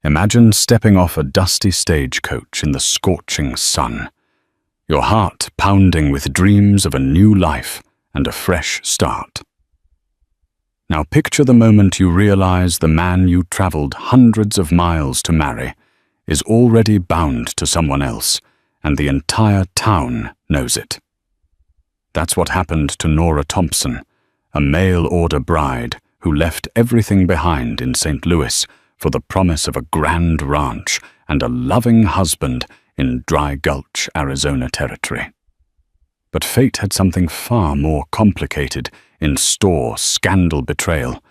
Imagine stepping off a dusty stagecoach in the scorching sun, your heart pounding with dreams of a new life and a fresh start. Now picture the moment you realize the man you traveled hundreds of miles to marry is already bound to someone else, and the entire town knows it. That's what happened to Nora Thompson, a mail-order bride who left everything behind in St. Louis for the promise of a grand ranch and a loving husband in Dry Gulch, Arizona territory. But fate had something far more complicated in store: scandal betrayal,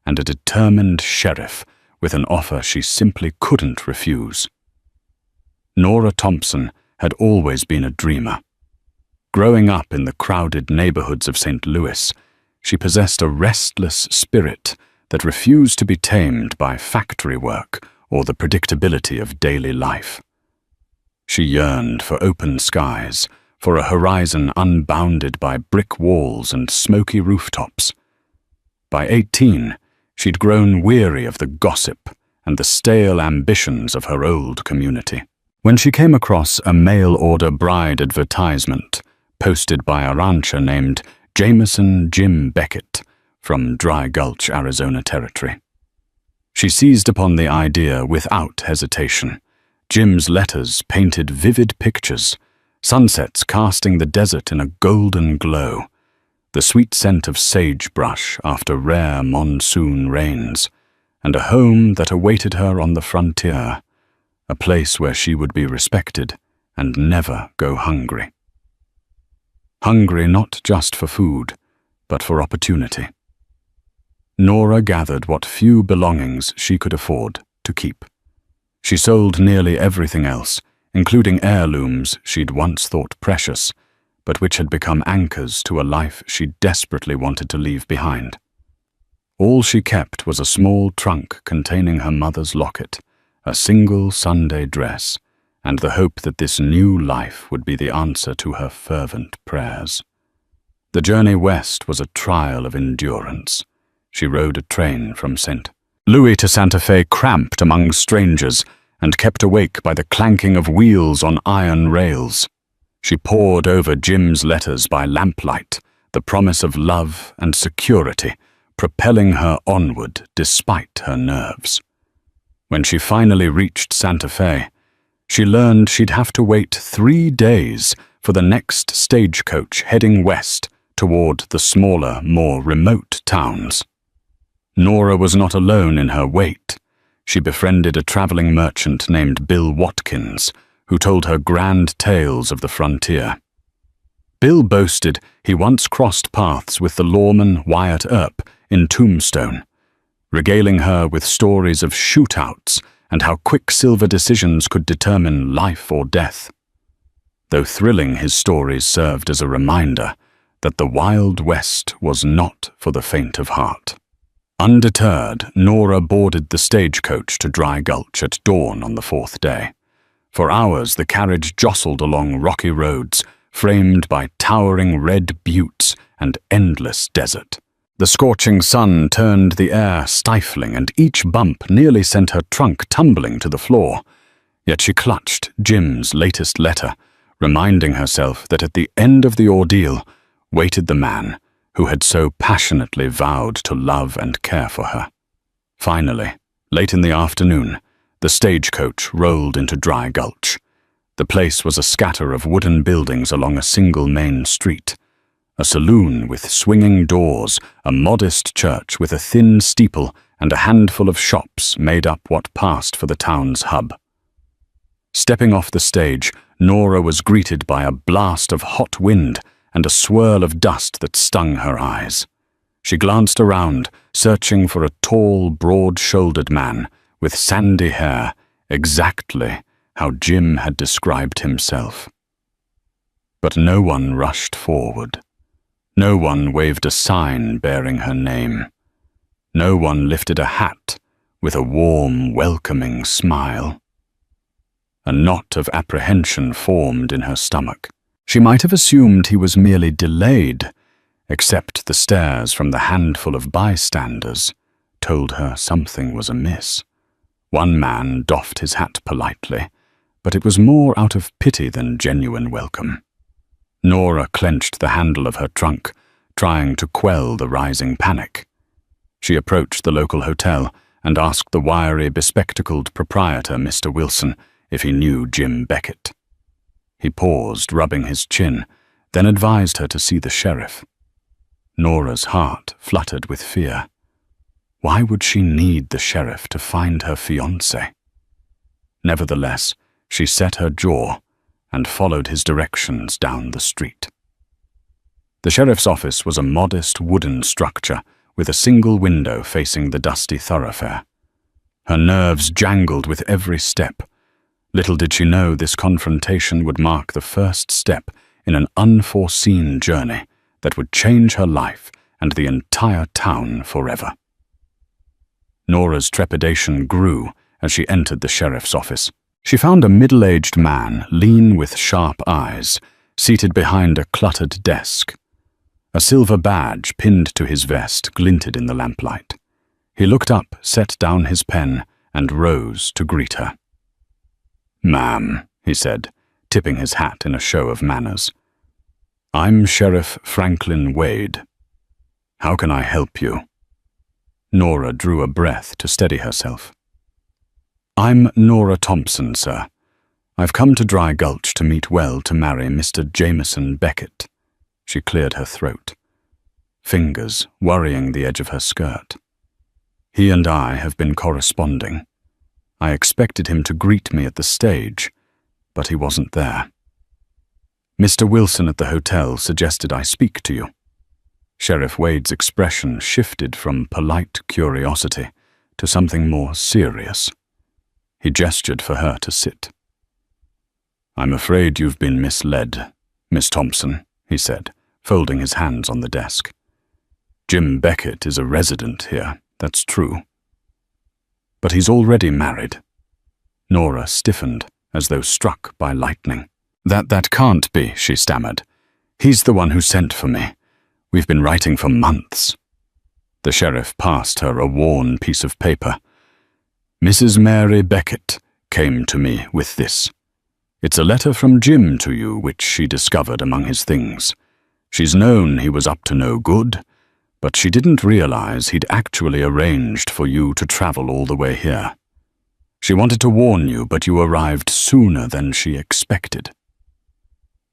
and a determined sheriff with an offer she simply couldn't refuse. Nora Thompson had always been a dreamer. Growing up in the crowded neighborhoods of St. Louis, she possessed a restless spirit that refused to be tamed by factory work or the predictability of daily life. She yearned for open skies, for a horizon unbounded by brick walls and smoky rooftops. By 18, she'd grown weary of the gossip and the stale ambitions of her old community. When she came across a mail-order bride advertisement posted by a rancher named Jameson Jim Beckett from Dry Gulch, Arizona territory, she seized upon the idea without hesitation. Jim's letters painted vivid pictures, sunsets casting the desert in a golden glow, the sweet scent of sagebrush after rare monsoon rains, and a home that awaited her on the frontier, a place where she would be respected and never go hungry. Hungry not just for food, but for opportunity. Nora gathered what few belongings she could afford to keep. She sold nearly everything else, including heirlooms she'd once thought precious, but which had become anchors to a life she desperately wanted to leave behind. All she kept was a small trunk containing her mother's locket, a single Sunday dress, and the hope that this new life would be the answer to her fervent prayers. The journey west was a trial of endurance. She rode a train from St. Louis to Santa Fe, cramped among strangers and kept awake by the clanking of wheels on iron rails. She pored over Jim's letters by lamplight, the promise of love and security propelling her onward despite her nerves. When she finally reached Santa Fe, she learned she'd have to wait 3 days for the next stagecoach heading west toward the smaller, more remote towns. Nora was not alone in her wait. She befriended a traveling merchant named Bill Watkins, who told her grand tales of the frontier. Bill boasted he once crossed paths with the lawman Wyatt Earp in Tombstone, regaling her with stories of shootouts and how quicksilver decisions could determine life or death. Though thrilling, his stories served as a reminder that the Wild West was not for the faint of heart. Undeterred, Nora boarded the stagecoach to Dry Gulch at dawn on the 4th day. For hours the carriage jostled along rocky roads, framed by towering red buttes and endless desert. The scorching sun turned the air stifling, and each bump nearly sent her trunk tumbling to the floor. Yet she clutched Jim's latest letter, reminding herself that at the end of the ordeal waited the man who had so passionately vowed to love and care for her. Finally, late in the afternoon, the stagecoach rolled into Dry Gulch. The place was a scatter of wooden buildings along a single main street. A saloon with swinging doors, a modest church with a thin steeple, and a handful of shops made up what passed for the town's hub. Stepping off the stage, Nora was greeted by a blast of hot wind and a swirl of dust that stung her eyes. She glanced around, searching for a tall, broad-shouldered man with sandy hair, exactly how Jim had described himself. But no one rushed forward. No one waved a sign bearing her name. No one lifted a hat with a warm, welcoming smile. A knot of apprehension formed in her stomach. She might have assumed he was merely delayed, except the stares from the handful of bystanders told her something was amiss. One man doffed his hat politely, but it was more out of pity than genuine welcome. Nora clenched the handle of her trunk, trying to quell the rising panic. She approached the local hotel and asked the wiry, bespectacled proprietor, Mr. Wilson, if he knew Jim Beckett. He paused, rubbing his chin, then advised her to see the sheriff. Nora's heart fluttered with fear. Why would she need the sheriff to find her fiancé? Nevertheless, she set her jaw and followed his directions down the street. The sheriff's office was a modest wooden structure with a single window facing the dusty thoroughfare. Her nerves jangled with every step. Little did she know this confrontation would mark the first step in an unforeseen journey that would change her life and the entire town forever. Nora's trepidation grew as she entered the sheriff's office. She found a middle-aged man, lean with sharp eyes, seated behind a cluttered desk. A silver badge pinned to his vest glinted in the lamplight. He looked up, set down his pen, and rose to greet her. "Ma'am," he said, tipping his hat in a show of manners. "I'm Sheriff Franklin Wade. How can I help you?" Nora drew a breath to steady herself. "I'm Nora Thompson, sir. I've come to Dry Gulch to meet well to marry Mr. Jameson Beckett." She cleared her throat, fingers worrying the edge of her skirt. "He and I have been corresponding. I expected him to greet me at the stage, but he wasn't there. Mr. Wilson at the hotel suggested I speak to you." Sheriff Wade's expression shifted from polite curiosity to something more serious. He gestured for her to sit. "I'm afraid you've been misled, Miss Thompson," he said, folding his hands on the desk. "Jim Beckett is a resident here, that's true. But he's already married." Nora stiffened, as though struck by lightning. That can't be," she stammered. "He's the one who sent for me. We've been writing for months." The sheriff passed her a worn piece of paper. "Mrs. Mary Beckett came to me with this. It's a letter from Jim to you, which she discovered among his things. She's known he was up to no good, but she didn't realize he'd actually arranged for you to travel all the way here. She wanted to warn you, but you arrived sooner than she expected."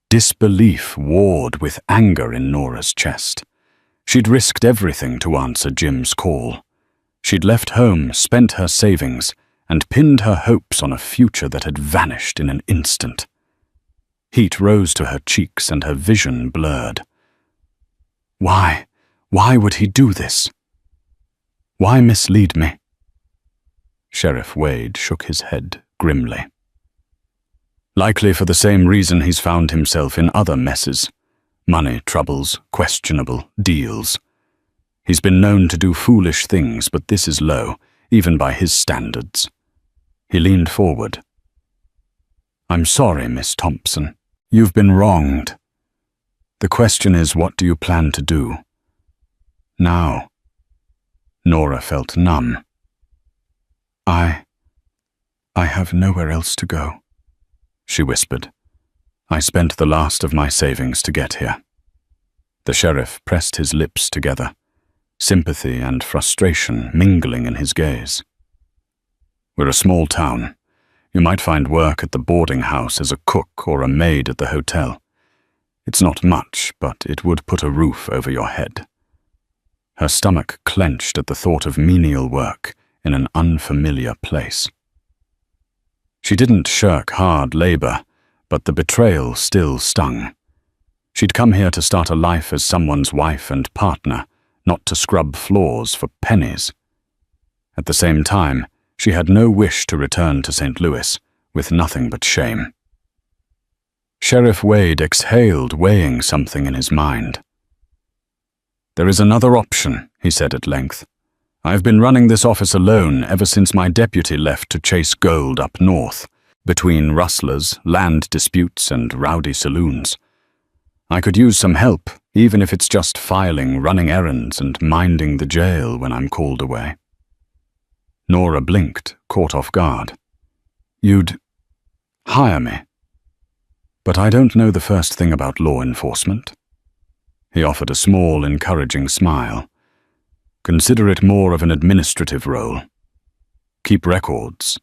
Disbelief warred with anger in Nora's chest. She'd risked everything to answer Jim's call. She'd left home, spent her savings, and pinned her hopes on a future that had vanished in an instant. Heat rose to her cheeks and her vision blurred. Why would he do this? Why mislead me? Sheriff Wade shook his head grimly. Likely for the same reason he's found himself in other messes. Money troubles, questionable deals. He's been known to do foolish things, but this is low, even by his standards. He leaned forward. "I'm sorry, Miss Thompson. You've been wronged. The question is, what do you plan to do? Now." Nora felt numb. I have nowhere else to go," she whispered. "I spent the last of my savings to get here." The sheriff pressed his lips together, sympathy and frustration mingling in his gaze. "We're a small town. You might find work at the boarding house as a cook or a maid at the hotel. It's not much, but it would put a roof over your head." Her stomach clenched at the thought of menial work in an unfamiliar place. She didn't shirk hard labor, but the betrayal still stung. She'd come here to start a life as someone's wife and partner, not to scrub floors for pennies. At the same time, she had no wish to return to St. Louis with nothing but shame. Sheriff Wade exhaled, weighing something in his mind. "There is another option," he said at length. "I've been running this office alone ever since my deputy left to chase gold up north, between rustlers, land disputes, and rowdy saloons. I could use some help, even if it's just filing, running errands, and minding the jail when I'm called away." Nora blinked, caught off guard. "You'd hire me? But I don't know the first thing about law enforcement." He offered a small, encouraging smile. "Consider it more of an administrative role. Keep records,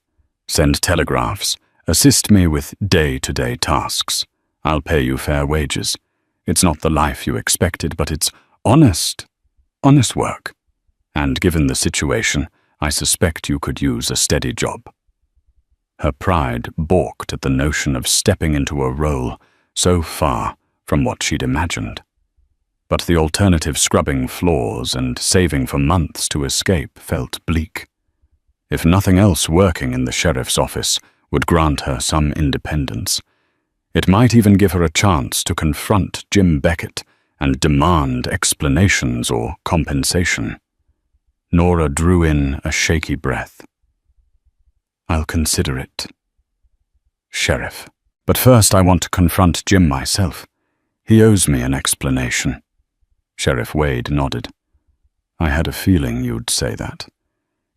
send telegraphs, assist me with day-to-day tasks. I'll pay you fair wages. It's not the life you expected, but it's honest work. And given the situation, I suspect you could use a steady job." Her pride balked at the notion of stepping into a role so far from what she'd imagined. But the alternative, scrubbing floors and saving for months to escape, felt bleak. If nothing else, working in the sheriff's office would grant her some independence. It might even give her a chance to confront Jim Beckett and demand explanations or compensation. Nora drew in a shaky breath. "I'll consider it, Sheriff. But first I want to confront Jim myself. He owes me an explanation." Sheriff Wade nodded. "I had a feeling you'd say that.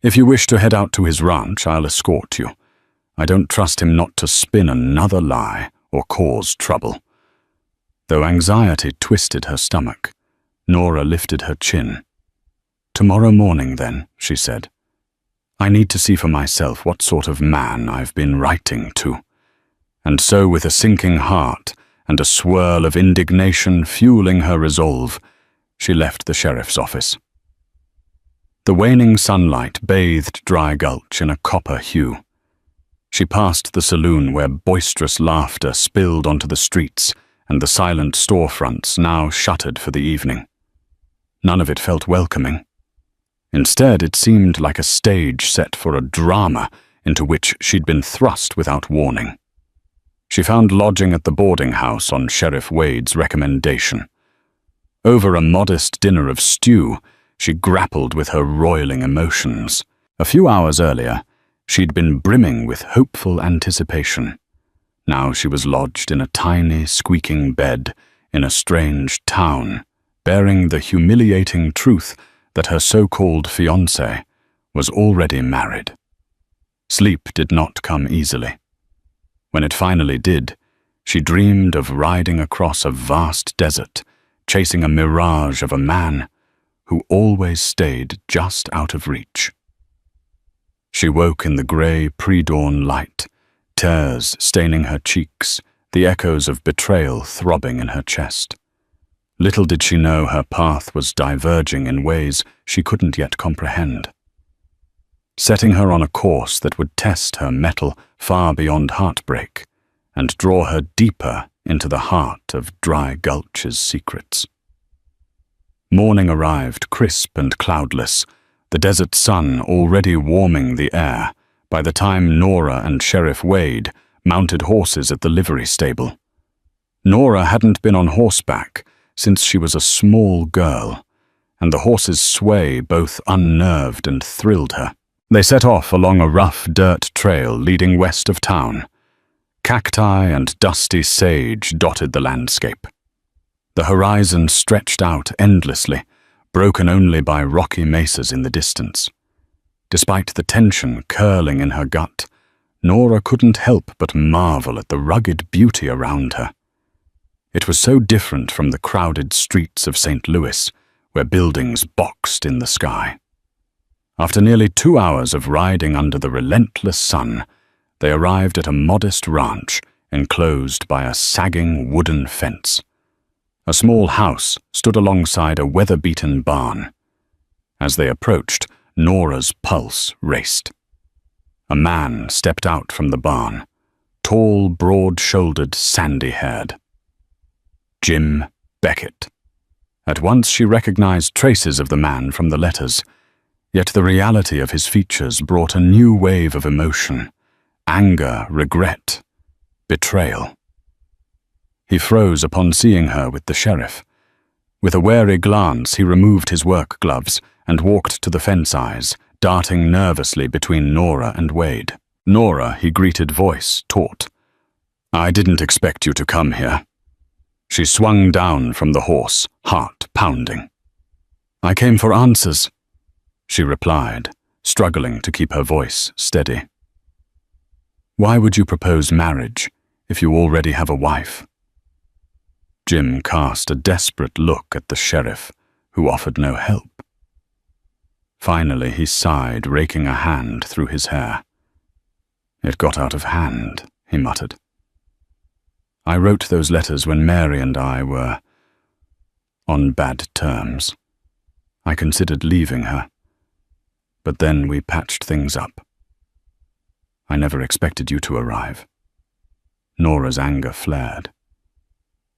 If you wish to head out to his ranch, I'll escort you. I don't trust him not to spin another lie or cause trouble." Though anxiety twisted her stomach, Nora lifted her chin. "Tomorrow morning, then," she said. "I need to see for myself what sort of man I've been writing to." And so, with a sinking heart and a swirl of indignation fueling her resolve, she left the sheriff's office. The waning sunlight bathed Dry Gulch in a copper hue. She passed the saloon where boisterous laughter spilled onto the streets and the silent storefronts now shuttered for the evening. None of it felt welcoming. Instead, it seemed like a stage set for a drama into which she'd been thrust without warning. She found lodging at the boarding house on Sheriff Wade's recommendation. Over a modest dinner of stew, she grappled with her roiling emotions. A few hours earlier, she'd been brimming with hopeful anticipation. Now she was lodged in a tiny, squeaking bed in a strange town, bearing the humiliating truth that her so-called fiancé was already married. Sleep did not come easily. When it finally did, she dreamed of riding across a vast desert, chasing a mirage of a man who always stayed just out of reach. She woke in the grey pre-dawn light, tears staining her cheeks, the echoes of betrayal throbbing in her chest. Little did she know her path was diverging in ways she couldn't yet comprehend, setting her on a course that would test her mettle far beyond heartbreak and draw her deeper into the heart of Dry Gulch's secrets. Morning arrived, crisp and cloudless, the desert sun already warming the air by the time Nora and Sheriff Wade mounted horses at the livery stable. Nora hadn't been on horseback since she was a small girl, and the horses' sway both unnerved and thrilled her. They set off along a rough dirt trail leading west of town. Cacti and dusty sage dotted the landscape. The horizon stretched out endlessly, broken only by rocky mesas in the distance. Despite the tension curling in her gut, Nora couldn't help but marvel at the rugged beauty around her. It was so different from the crowded streets of St. Louis, where buildings boxed in the sky. After nearly 2 hours of riding under the relentless sun, they arrived at a modest ranch enclosed by a sagging wooden fence. A small house stood alongside a weather-beaten barn. As they approached, Nora's pulse raced. A man stepped out from the barn, tall, broad-shouldered, sandy-haired. Jim Beckett. At once she recognized traces of the man from the letters, yet the reality of his features brought a new wave of emotion, anger, regret, betrayal. He froze upon seeing her with the sheriff. With a wary glance, he removed his work gloves and walked to the fence eyes, darting nervously between Nora and Wade. "Nora," he greeted, voice taut. "I didn't expect you to come here." She swung down from the horse, heart pounding. "I came for answers," she replied, struggling to keep her voice steady. "Why would you propose marriage if you already have a wife?" Jim cast a desperate look at the sheriff, who offered no help. Finally, he sighed, raking a hand through his hair. "It got out of hand," he muttered. "I wrote those letters when Mary and I were on bad terms. I considered leaving her, but then we patched things up. I never expected you to arrive." Nora's anger flared.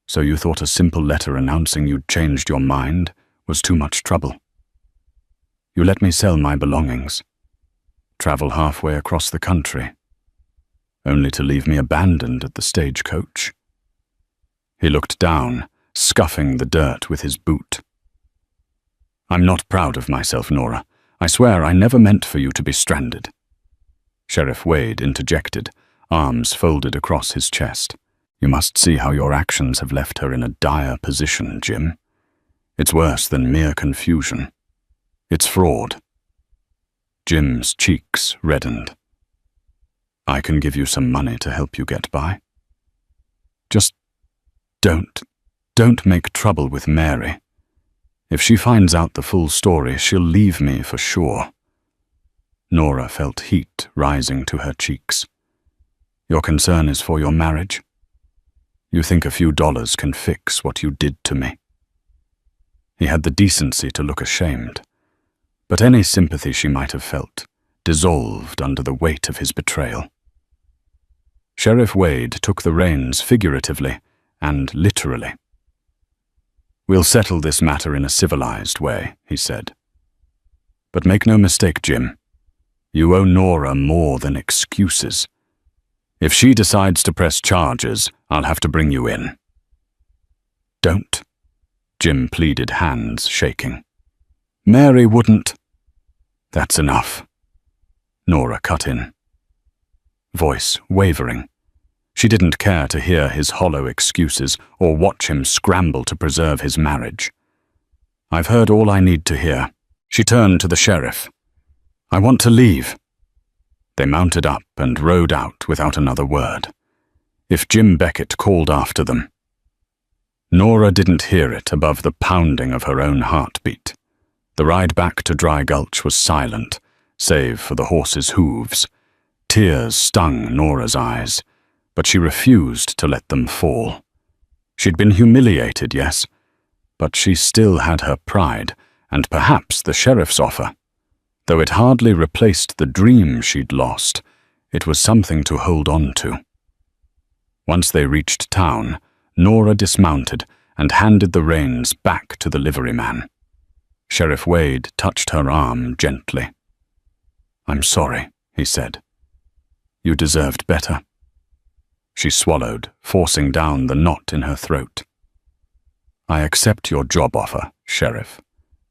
"So you thought a simple letter announcing you'd changed your mind was too much trouble? You let me sell my belongings, travel halfway across the country, only to leave me abandoned at the stagecoach." He looked down, scuffing the dirt with his boot. "I'm not proud of myself, Nora. I swear I never meant for you to be stranded." Sheriff Wade interjected, arms folded across his chest. "You must see how your actions have left her in a dire position, Jim. It's worse than mere confusion. It's fraud." Jim's cheeks reddened. "I can give you some money to help you get by. Just don't make trouble with Mary. If she finds out the full story, she'll leave me for sure." Nora felt heat rising to her cheeks. "Your concern is for your marriage? You think a few dollars can fix what you did to me?" He had the decency to look ashamed, but any sympathy she might have felt dissolved under the weight of his betrayal. Sheriff Wade took the reins figuratively and literally. "We'll settle this matter in a civilized way," he said. "But make no mistake, Jim. You owe Nora more than excuses. If she decides to press charges, I'll have to bring you in." "Don't," Jim pleaded, hands shaking. "Mary wouldn't." "That's enough," Nora cut in, voice wavering. She didn't care to hear his hollow excuses or watch him scramble to preserve his marriage. "I've heard all I need to hear." She turned to the sheriff. "I want to leave." They mounted up and rode out without another word. If Jim Beckett called after them. Nora didn't hear it above the pounding of her own heartbeat. The ride back to Dry Gulch was silent, save for the horse's hooves. Tears stung Nora's eyes, but she refused to let them fall. She'd been humiliated, yes, but she still had her pride, and perhaps the sheriff's offer. Though it hardly replaced the dream she'd lost, it was something to hold on to. Once they reached town, Nora dismounted and handed the reins back to the liveryman. Sheriff Wade touched her arm gently. "I'm sorry," he said. "You deserved better." She swallowed, forcing down the knot in her throat. "I accept your job offer, Sheriff,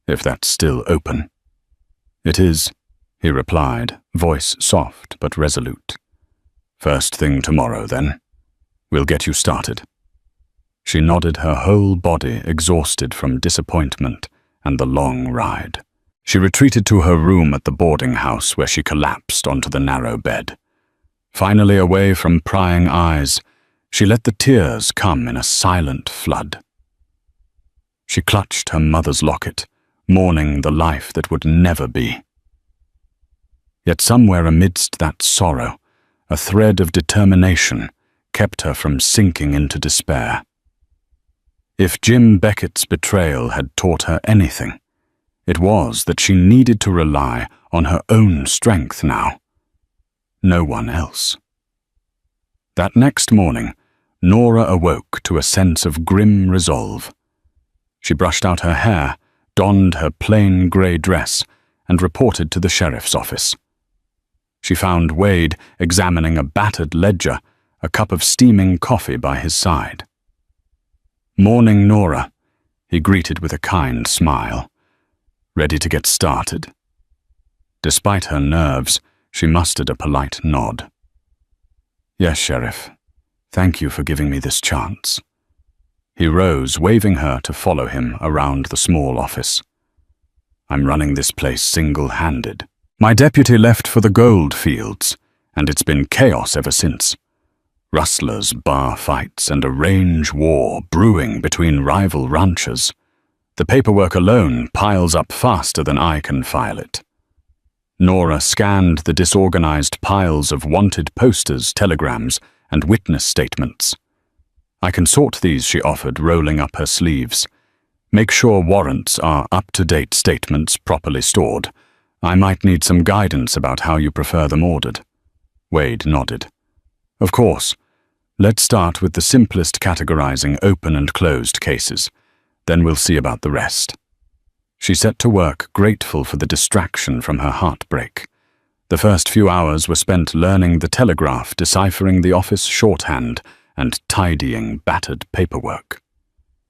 if that's still open." "It is," he replied, voice soft but resolute. "First thing tomorrow, then. We'll get you started." She nodded, her whole body exhausted from disappointment and the long ride. She retreated to her room at the boarding house where she collapsed onto the narrow bed. Finally away from prying eyes, she let the tears come in a silent flood. She clutched her mother's locket, mourning the life that would never be. Yet somewhere amidst that sorrow, a thread of determination kept her from sinking into despair. If Jim Beckett's betrayal had taught her anything, it was that she needed to rely on her own strength now. No one else. That next morning, Nora awoke to a sense of grim resolve. She brushed out her hair, donned her plain grey dress, and reported to the sheriff's office. She found Wade examining a battered ledger, a cup of steaming coffee by his side. "Morning, Nora," he greeted with a kind smile. "Ready to get started?" Despite her nerves, she mustered a polite nod. "Yes, Sheriff. Thank you for giving me this chance." He rose, waving her to follow him around the small office. "I'm running this place single-handed." My deputy left for the gold fields, and it's been chaos ever since. Rustlers, bar fights, and a range war brewing between rival ranchers. The paperwork alone piles up faster than I can file it. Nora scanned the disorganized piles of wanted posters, telegrams, and witness statements. I can sort these, she offered, rolling up her sleeves. Make sure warrants are up-to-date statements properly stored. I might need some guidance about how you prefer them ordered. Wade nodded. Of course. Let's start with the simplest categorizing open and closed cases. Then we'll see about the rest. She set to work, grateful for the distraction from her heartbreak. The first few hours were spent learning the telegraph, deciphering the office shorthand, and tidying battered paperwork.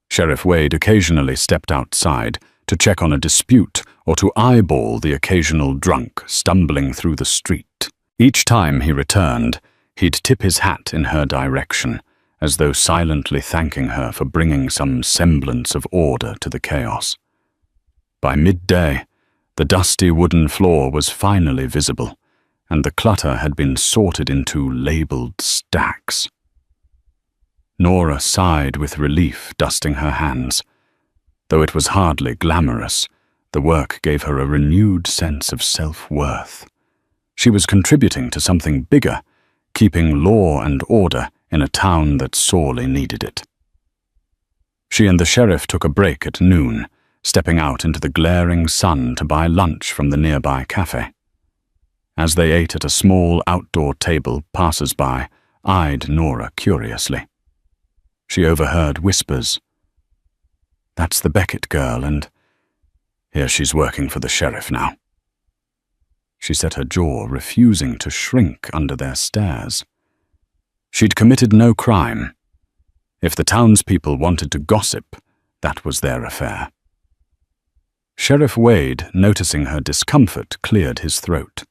Sheriff Wade occasionally stepped outside to check on a dispute or to eyeball the occasional drunk stumbling through the street. Each time he returned, he'd tip his hat in her direction, as though silently thanking her for bringing some semblance of order to the chaos. By midday, the dusty wooden floor was finally visible, and the clutter had been sorted into labeled stacks. Nora sighed with relief, dusting her hands. Though it was hardly glamorous, the work gave her a renewed sense of self-worth. She was contributing to something bigger, keeping law and order in a town that sorely needed it. She and the sheriff took a break at noon, stepping out into the glaring sun to buy lunch from the nearby cafe. As they ate at a small outdoor table, passers-by eyed Nora curiously. She overheard whispers. That's the Beckett girl, and here she's working for the sheriff now. She set her jaw, refusing to shrink under their stares. She'd committed no crime. If the townspeople wanted to gossip, that was their affair. Sheriff Wade, noticing her discomfort, cleared his throat.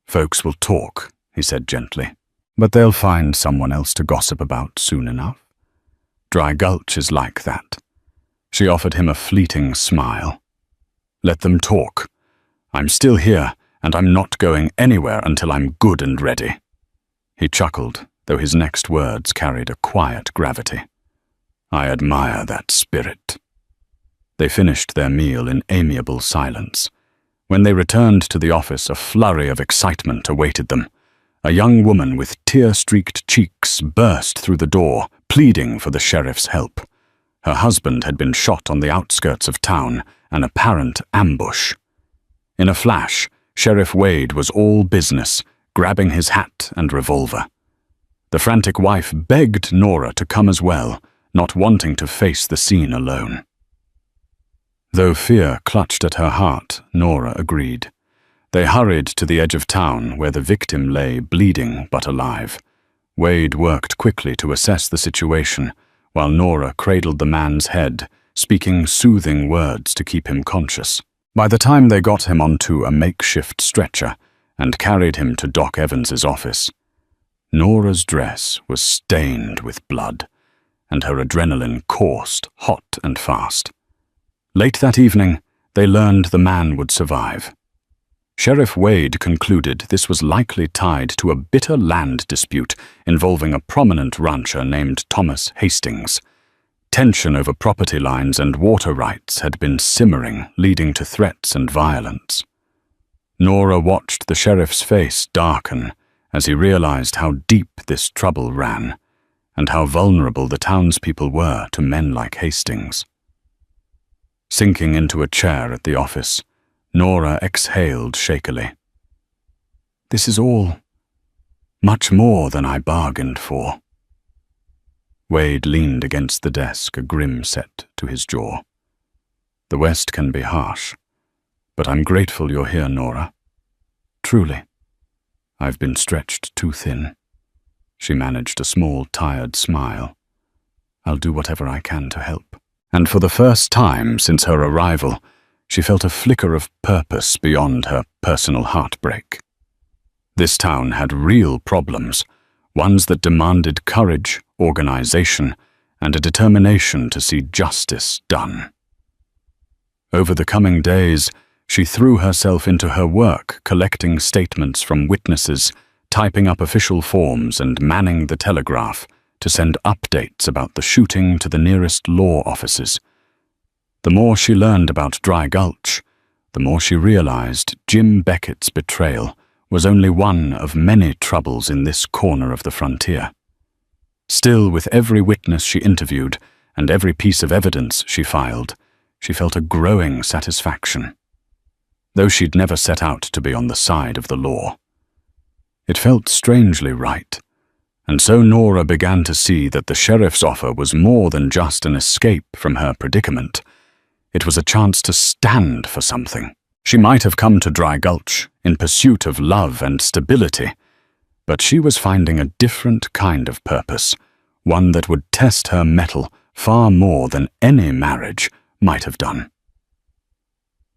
Folks will talk, he said gently, but they'll find someone else to gossip about soon enough. Dry Gulch is like that. She offered him a fleeting smile. Let them talk. I'm still here, and I'm not going anywhere until I'm good and ready. He chuckled, though his next words carried a quiet gravity. I admire that spirit. They finished their meal in amiable silence. When they returned to the office, a flurry of excitement awaited them. A young woman with tear-streaked cheeks burst through the door, pleading for the sheriff's help. Her husband had been shot on the outskirts of town, an apparent ambush. In a flash, Sheriff Wade was all business, grabbing his hat and revolver. The frantic wife begged Nora to come as well, not wanting to face the scene alone. Though fear clutched at her heart, Nora agreed. They hurried to the edge of town, where the victim lay bleeding but alive. Wade worked quickly to assess the situation, while Nora cradled the man's head, speaking soothing words to keep him conscious. By the time they got him onto a makeshift stretcher and carried him to Doc Evans's office, Nora's dress was stained with blood, and her adrenaline coursed hot and fast. Late that evening, they learned the man would survive. Sheriff Wade concluded this was likely tied to a bitter land dispute involving a prominent rancher named Thomas Hastings. Tension over property lines and water rights had been simmering, leading to threats and violence. Nora watched the sheriff's face darken as he realized how deep this trouble ran, and how vulnerable the townspeople were to men like Hastings. Sinking into a chair at the office, Nora exhaled shakily. This is all much more than I bargained for. Wade leaned against the desk, a grim set to his jaw. The West can be harsh, but I'm grateful you're here, Nora. Truly. I've been stretched too thin. She managed a small, tired smile. I'll do whatever I can to help. And for the first time since her arrival, she felt a flicker of purpose beyond her personal heartbreak. This town had real problems, ones that demanded courage, organization, and a determination to see justice done. Over the coming days, She threw herself into her work, collecting statements from witnesses, typing up official forms and manning the telegraph to send updates about the shooting to the nearest law offices. The more she learned about Dry Gulch, the more she realized Jim Beckett's betrayal was only one of many troubles in this corner of the frontier. Still, with every witness she interviewed and every piece of evidence she filed, she felt a growing satisfaction, though she'd never set out to be on the side of the law. It felt strangely right, and so Nora began to see that the sheriff's offer was more than just an escape from her predicament. It was a chance to stand for something. She might have come to Dry Gulch in pursuit of love and stability, but she was finding a different kind of purpose, one that would test her mettle far more than any marriage might have done.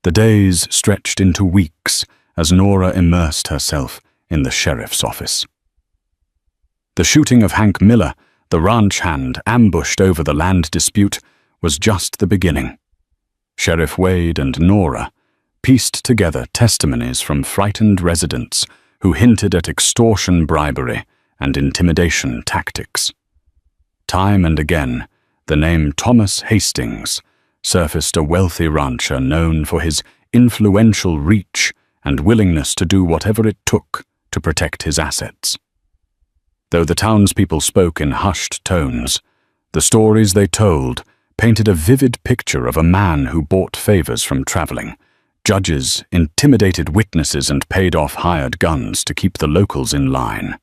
The days stretched into weeks as Nora immersed herself in the sheriff's office. The shooting of Hank Miller, the ranch hand ambushed over the land dispute, was just the beginning. Sheriff Wade and Nora pieced together testimonies from frightened residents who hinted at extortion, bribery, and intimidation tactics. Time and again, the name Thomas Hastings surfaced, a wealthy rancher known for his influential reach and willingness to do whatever it took to protect his assets. Though the townspeople spoke in hushed tones, the stories they told painted a vivid picture of a man who bought favors from traveling judges, intimidated witnesses, and paid off hired guns to keep the locals in line.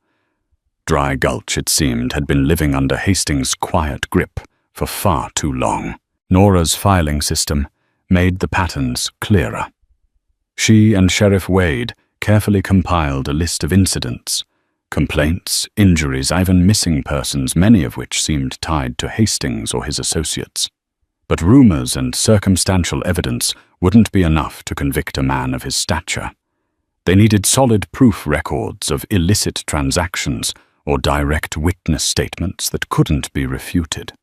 Dry Gulch, it seemed, had been living under Hastings' quiet grip for far too long. Nora's filing system made the patterns clearer. She and Sheriff Wade carefully compiled a list of incidents, complaints, injuries, even missing persons, many of which seemed tied to Hastings or his associates. But rumors and circumstantial evidence wouldn't be enough to convict a man of his stature. They needed solid proof records of illicit transactions or direct witness statements that couldn't be refuted.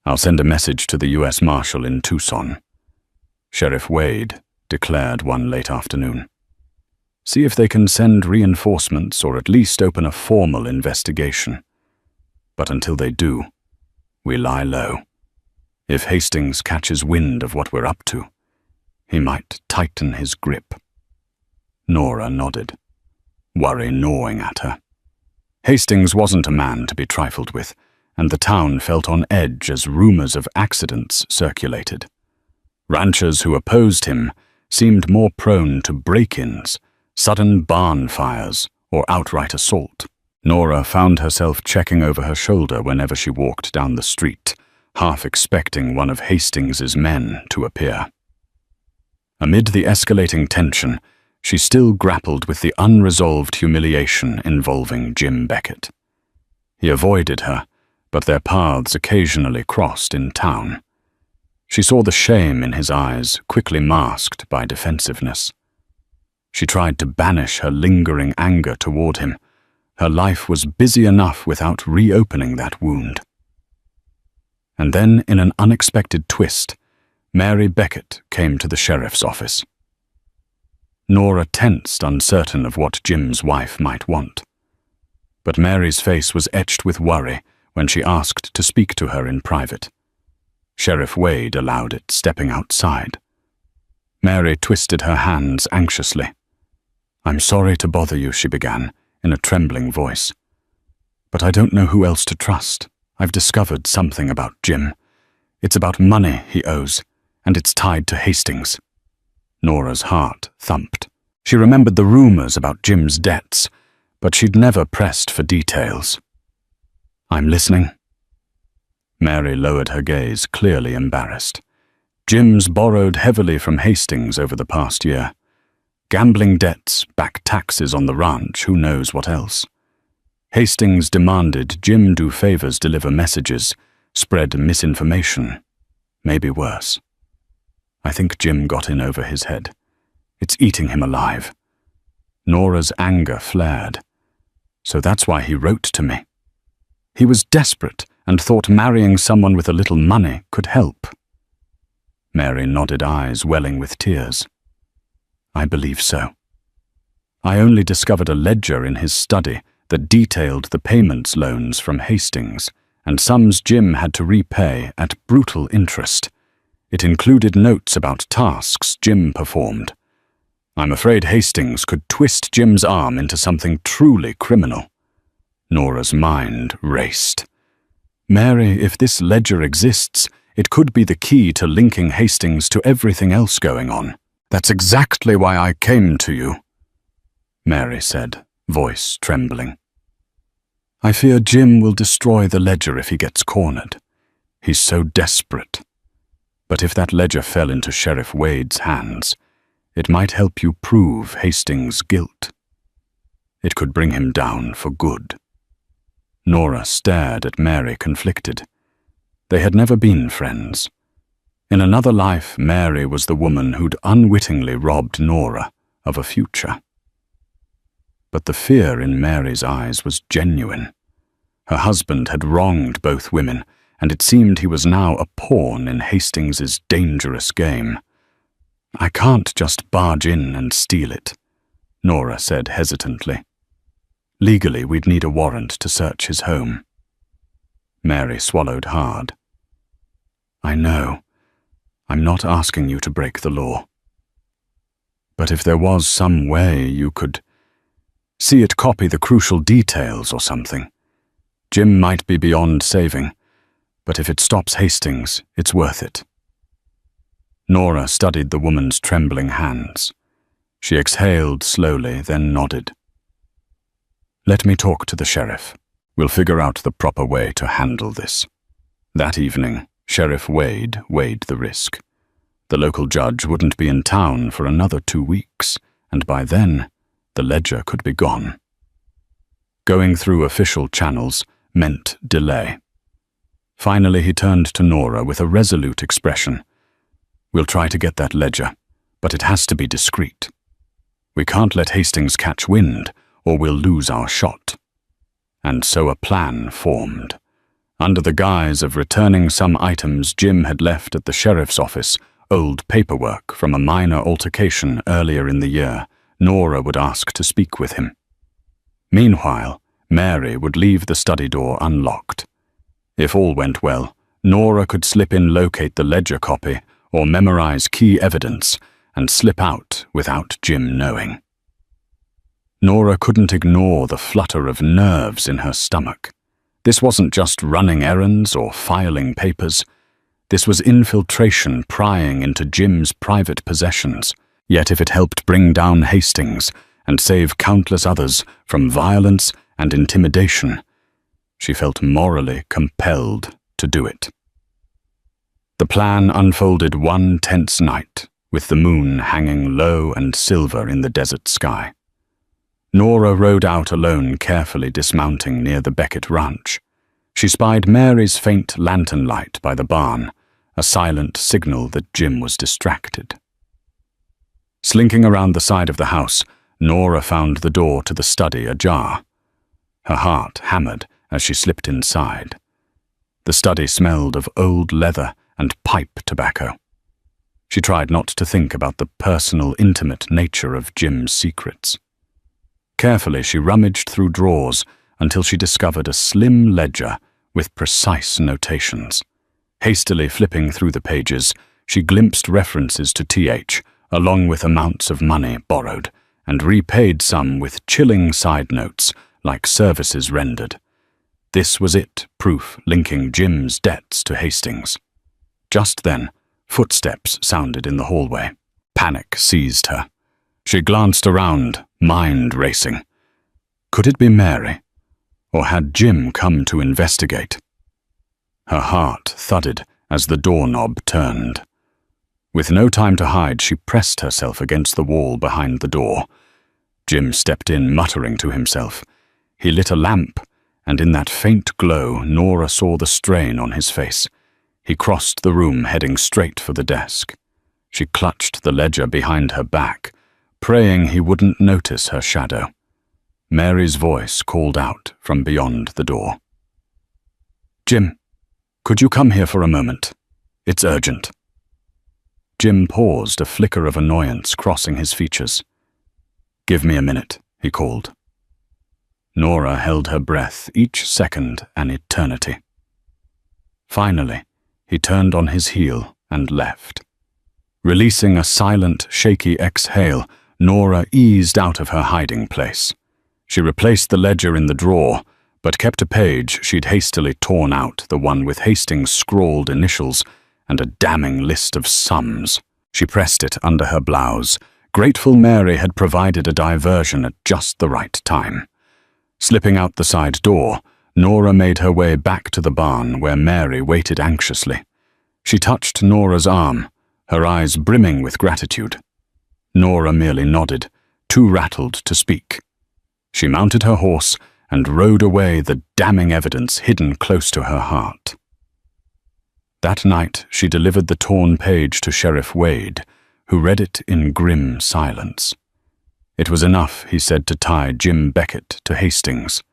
"I'll send a message to the U.S. Marshal in Tucson," Sheriff Wade declared one late afternoon. "See if they can send reinforcements or at least open a formal investigation. But until they do, we lie low. If Hastings catches wind of what we're up to, he might tighten his grip." Nora nodded, worry gnawing at her. Hastings wasn't a man to be trifled with, and the town felt on edge as rumors of accidents circulated. Ranchers who opposed him seemed more prone to break-ins, sudden barn fires, or outright assault. Nora found herself checking over her shoulder whenever she walked down the street, half expecting one of Hastings's men to appear. Amid the escalating tension, she still grappled with the unresolved humiliation involving Jim Beckett. He avoided her, but their paths occasionally crossed in town. She saw the shame in his eyes, quickly masked by defensiveness. She tried to banish her lingering anger toward him. Her life was busy enough without reopening that wound. And then, in an unexpected twist, Mary Beckett came to the sheriff's office. Nora tensed, uncertain of what Jim's wife might want. But Mary's face was etched with worry when she asked to speak to her in private. Sheriff Wade allowed it, stepping outside. Mary twisted her hands anxiously. "I'm sorry to bother you," she began, in a trembling voice. "But I don't know who else to trust. I've discovered something about Jim. It's about money he owes, and it's tied to Hastings." Nora's heart thumped. She remembered the rumors about Jim's debts, but she'd never pressed for details. "I'm listening." Mary lowered her gaze, clearly embarrassed. Jim's borrowed heavily from Hastings over the past year. Gambling debts, back taxes on the ranch, who knows what else. Hastings demanded Jim do favors, deliver messages, spread misinformation. Maybe worse. I think Jim got in over his head. It's eating him alive. Nora's anger flared. So that's why he wrote to me. He was desperate and thought marrying someone with a little money could help. Mary nodded, eyes welling with tears. I believe so. I only discovered a ledger in his study that detailed the payments loans from Hastings, and sums Jim had to repay at brutal interest. It included notes about tasks Jim performed. I'm afraid Hastings could twist Jim's arm into something truly criminal. Nora's mind raced. Mary, if this ledger exists, it could be the key to linking Hastings to everything else going on. That's exactly why I came to you, Mary said, voice trembling. I fear Jim will destroy the ledger if he gets cornered. He's so desperate. But if that ledger fell into Sheriff Wade's hands, it might help you prove Hastings' guilt. It could bring him down for good. Nora stared at Mary, conflicted. They had never been friends. In another life, Mary was the woman who'd unwittingly robbed Nora of a future. But the fear in Mary's eyes was genuine. Her husband had wronged both women, and it seemed he was now a pawn in Hastings's dangerous game. I can't just barge in and steal it, Nora said hesitantly. Legally, we'd need a warrant to search his home. Mary swallowed hard. I know. I'm not asking you to break the law. But if there was some way you could see it copy the crucial details or something. Jim might be beyond saving, but if it stops Hastings, it's worth it. Nora studied the woman's trembling hands. She exhaled slowly, then nodded. Let me talk to the sheriff. We'll figure out the proper way to handle this. That evening, Sheriff Wade weighed the risk. The local judge wouldn't be in town for another 2 weeks, and by then, the ledger could be gone. Going through official channels meant delay. Finally, he turned to Nora with a resolute expression. We'll try to get that ledger, but it has to be discreet. We can't let Hastings catch wind, or we'll lose our shot. And so a plan formed. Under the guise of returning some items Jim had left at the sheriff's office, old paperwork from a minor altercation earlier in the year, Nora would ask to speak with him. Meanwhile, Mary would leave the study door unlocked. If all went well, Nora could slip in, locate the ledger copy, or memorize key evidence, and slip out without Jim knowing. Nora couldn't ignore the flutter of nerves in her stomach. This wasn't just running errands or filing papers. This was infiltration prying into Jim's private possessions. Yet if it helped bring down Hastings and save countless others from violence and intimidation, she felt morally compelled to do it. The plan unfolded one tense night, with the moon hanging low and silver in the desert sky. Nora rode out alone, carefully dismounting near the Beckett ranch. She spied Mary's faint lantern light by the barn, a silent signal that Jim was distracted. Slinking around the side of the house, Nora found the door to the study ajar. Her heart hammered as she slipped inside. The study smelled of old leather and pipe tobacco. She tried not to think about the personal, intimate nature of Jim's secrets. Carefully, she rummaged through drawers until she discovered a slim ledger with precise notations. Hastily flipping through the pages, she glimpsed references to TH, along with amounts of money borrowed, and repaid some with chilling side notes like services rendered. This was it, proof linking Jim's debts to Hastings. Just then, footsteps sounded in the hallway. Panic seized her. She glanced around, mind racing. Could it be Mary? Or had Jim come to investigate? Her heart thudded as the doorknob turned. With no time to hide, she pressed herself against the wall behind the door. Jim stepped in, muttering to himself. He lit a lamp, and in that faint glow, Nora saw the strain on his face. He crossed the room, heading straight for the desk. She clutched the ledger behind her back, praying he wouldn't notice her shadow. Mary's voice called out from beyond the door. Jim, could you come here for a moment? It's urgent. Jim paused, a flicker of annoyance crossing his features. "Give me a minute," he called. Nora held her breath, each second an eternity. Finally, he turned on his heel and left. Releasing a silent, shaky exhale, Nora eased out of her hiding place. She replaced the ledger in the drawer, but kept a page she'd hastily torn out, the one with Hastings' scrawled initials and a damning list of sums. She pressed it under her blouse. Grateful Mary had provided a diversion at just the right time. Slipping out the side door, Nora made her way back to the barn where Mary waited anxiously. She touched Nora's arm, her eyes brimming with gratitude. Nora merely nodded, too rattled to speak. She mounted her horse and rode away, the damning evidence hidden close to her heart. That night she delivered the torn page to Sheriff Wade, who read it in grim silence. It was enough, he said, to tie Jim Beckett to Hastings.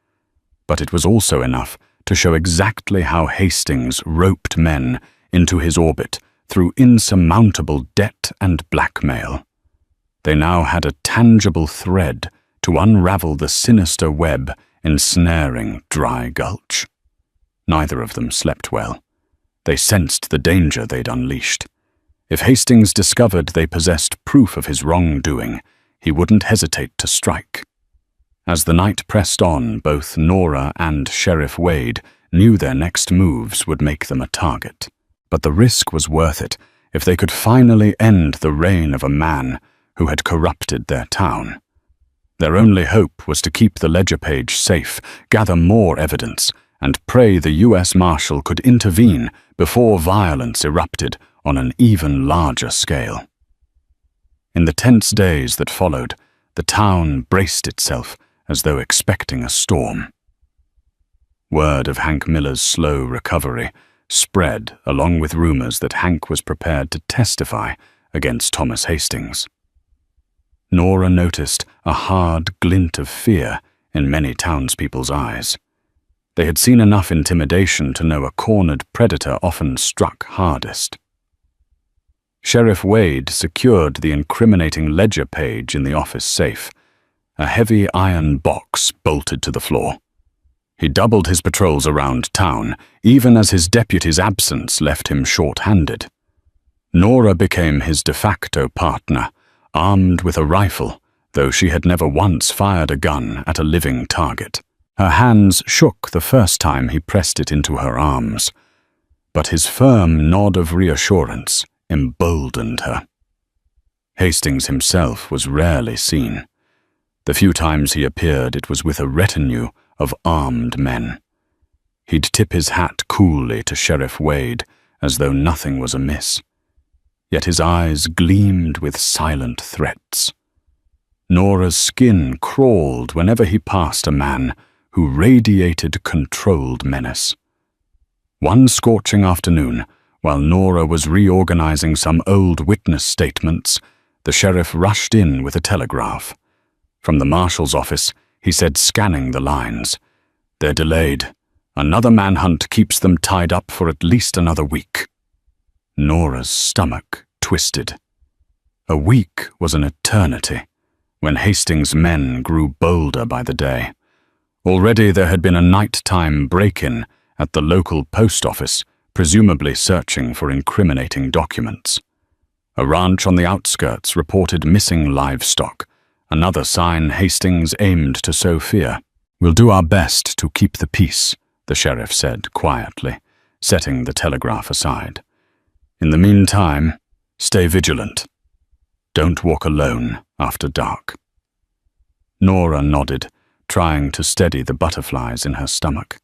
But it was also enough to show exactly how Hastings roped men into his orbit through insurmountable debt and blackmail. They now had a tangible thread to unravel the sinister web ensnaring Dry Gulch. Neither of them slept well. They sensed the danger they'd unleashed. If Hastings discovered they possessed proof of his wrongdoing, he wouldn't hesitate to strike. As the night pressed on, both Nora and Sheriff Wade knew their next moves would make them a target. But the risk was worth it if they could finally end the reign of a man who had corrupted their town. Their only hope was to keep the ledger page safe, gather more evidence, and pray the U.S. Marshal could intervene before violence erupted on an even larger scale. In the tense days that followed, the town braced itself as though expecting a storm. Word of Hank Miller's slow recovery spread, along with rumors that Hank was prepared to testify against Thomas Hastings. Nora noticed a hard glint of fear in many townspeople's eyes. They had seen enough intimidation to know a cornered predator often struck hardest. Sheriff Wade secured the incriminating ledger page in the office safe, a heavy iron box bolted to the floor. He doubled his patrols around town, even as his deputy's absence left him short-handed. Nora became his de facto partner, armed with a rifle, though she had never once fired a gun at a living target. Her hands shook the first time he pressed it into her arms, but his firm nod of reassurance emboldened her. Hastings himself was rarely seen. The few times he appeared, it was with a retinue of armed men. He'd tip his hat coolly to Sheriff Wade, as though nothing was amiss. Yet his eyes gleamed with silent threats. Nora's skin crawled whenever he passed a man who radiated controlled menace. One scorching afternoon, while Nora was reorganizing some old witness statements, the sheriff rushed in with a telegraph. From the marshal's office, he said, scanning the lines, "They're delayed. Another manhunt keeps them tied up for at least another week." Nora's stomach twisted. A week was an eternity, when Hastings' men grew bolder by the day. Already there had been a nighttime break-in at the local post office, presumably searching for incriminating documents. A ranch on the outskirts reported missing livestock, another sign Hastings aimed to sow fear. "We'll do our best to keep the peace," the sheriff said quietly, setting the telegraph aside. "In the meantime, stay vigilant. Don't walk alone after dark." Nora nodded, trying to steady the butterflies in her stomach.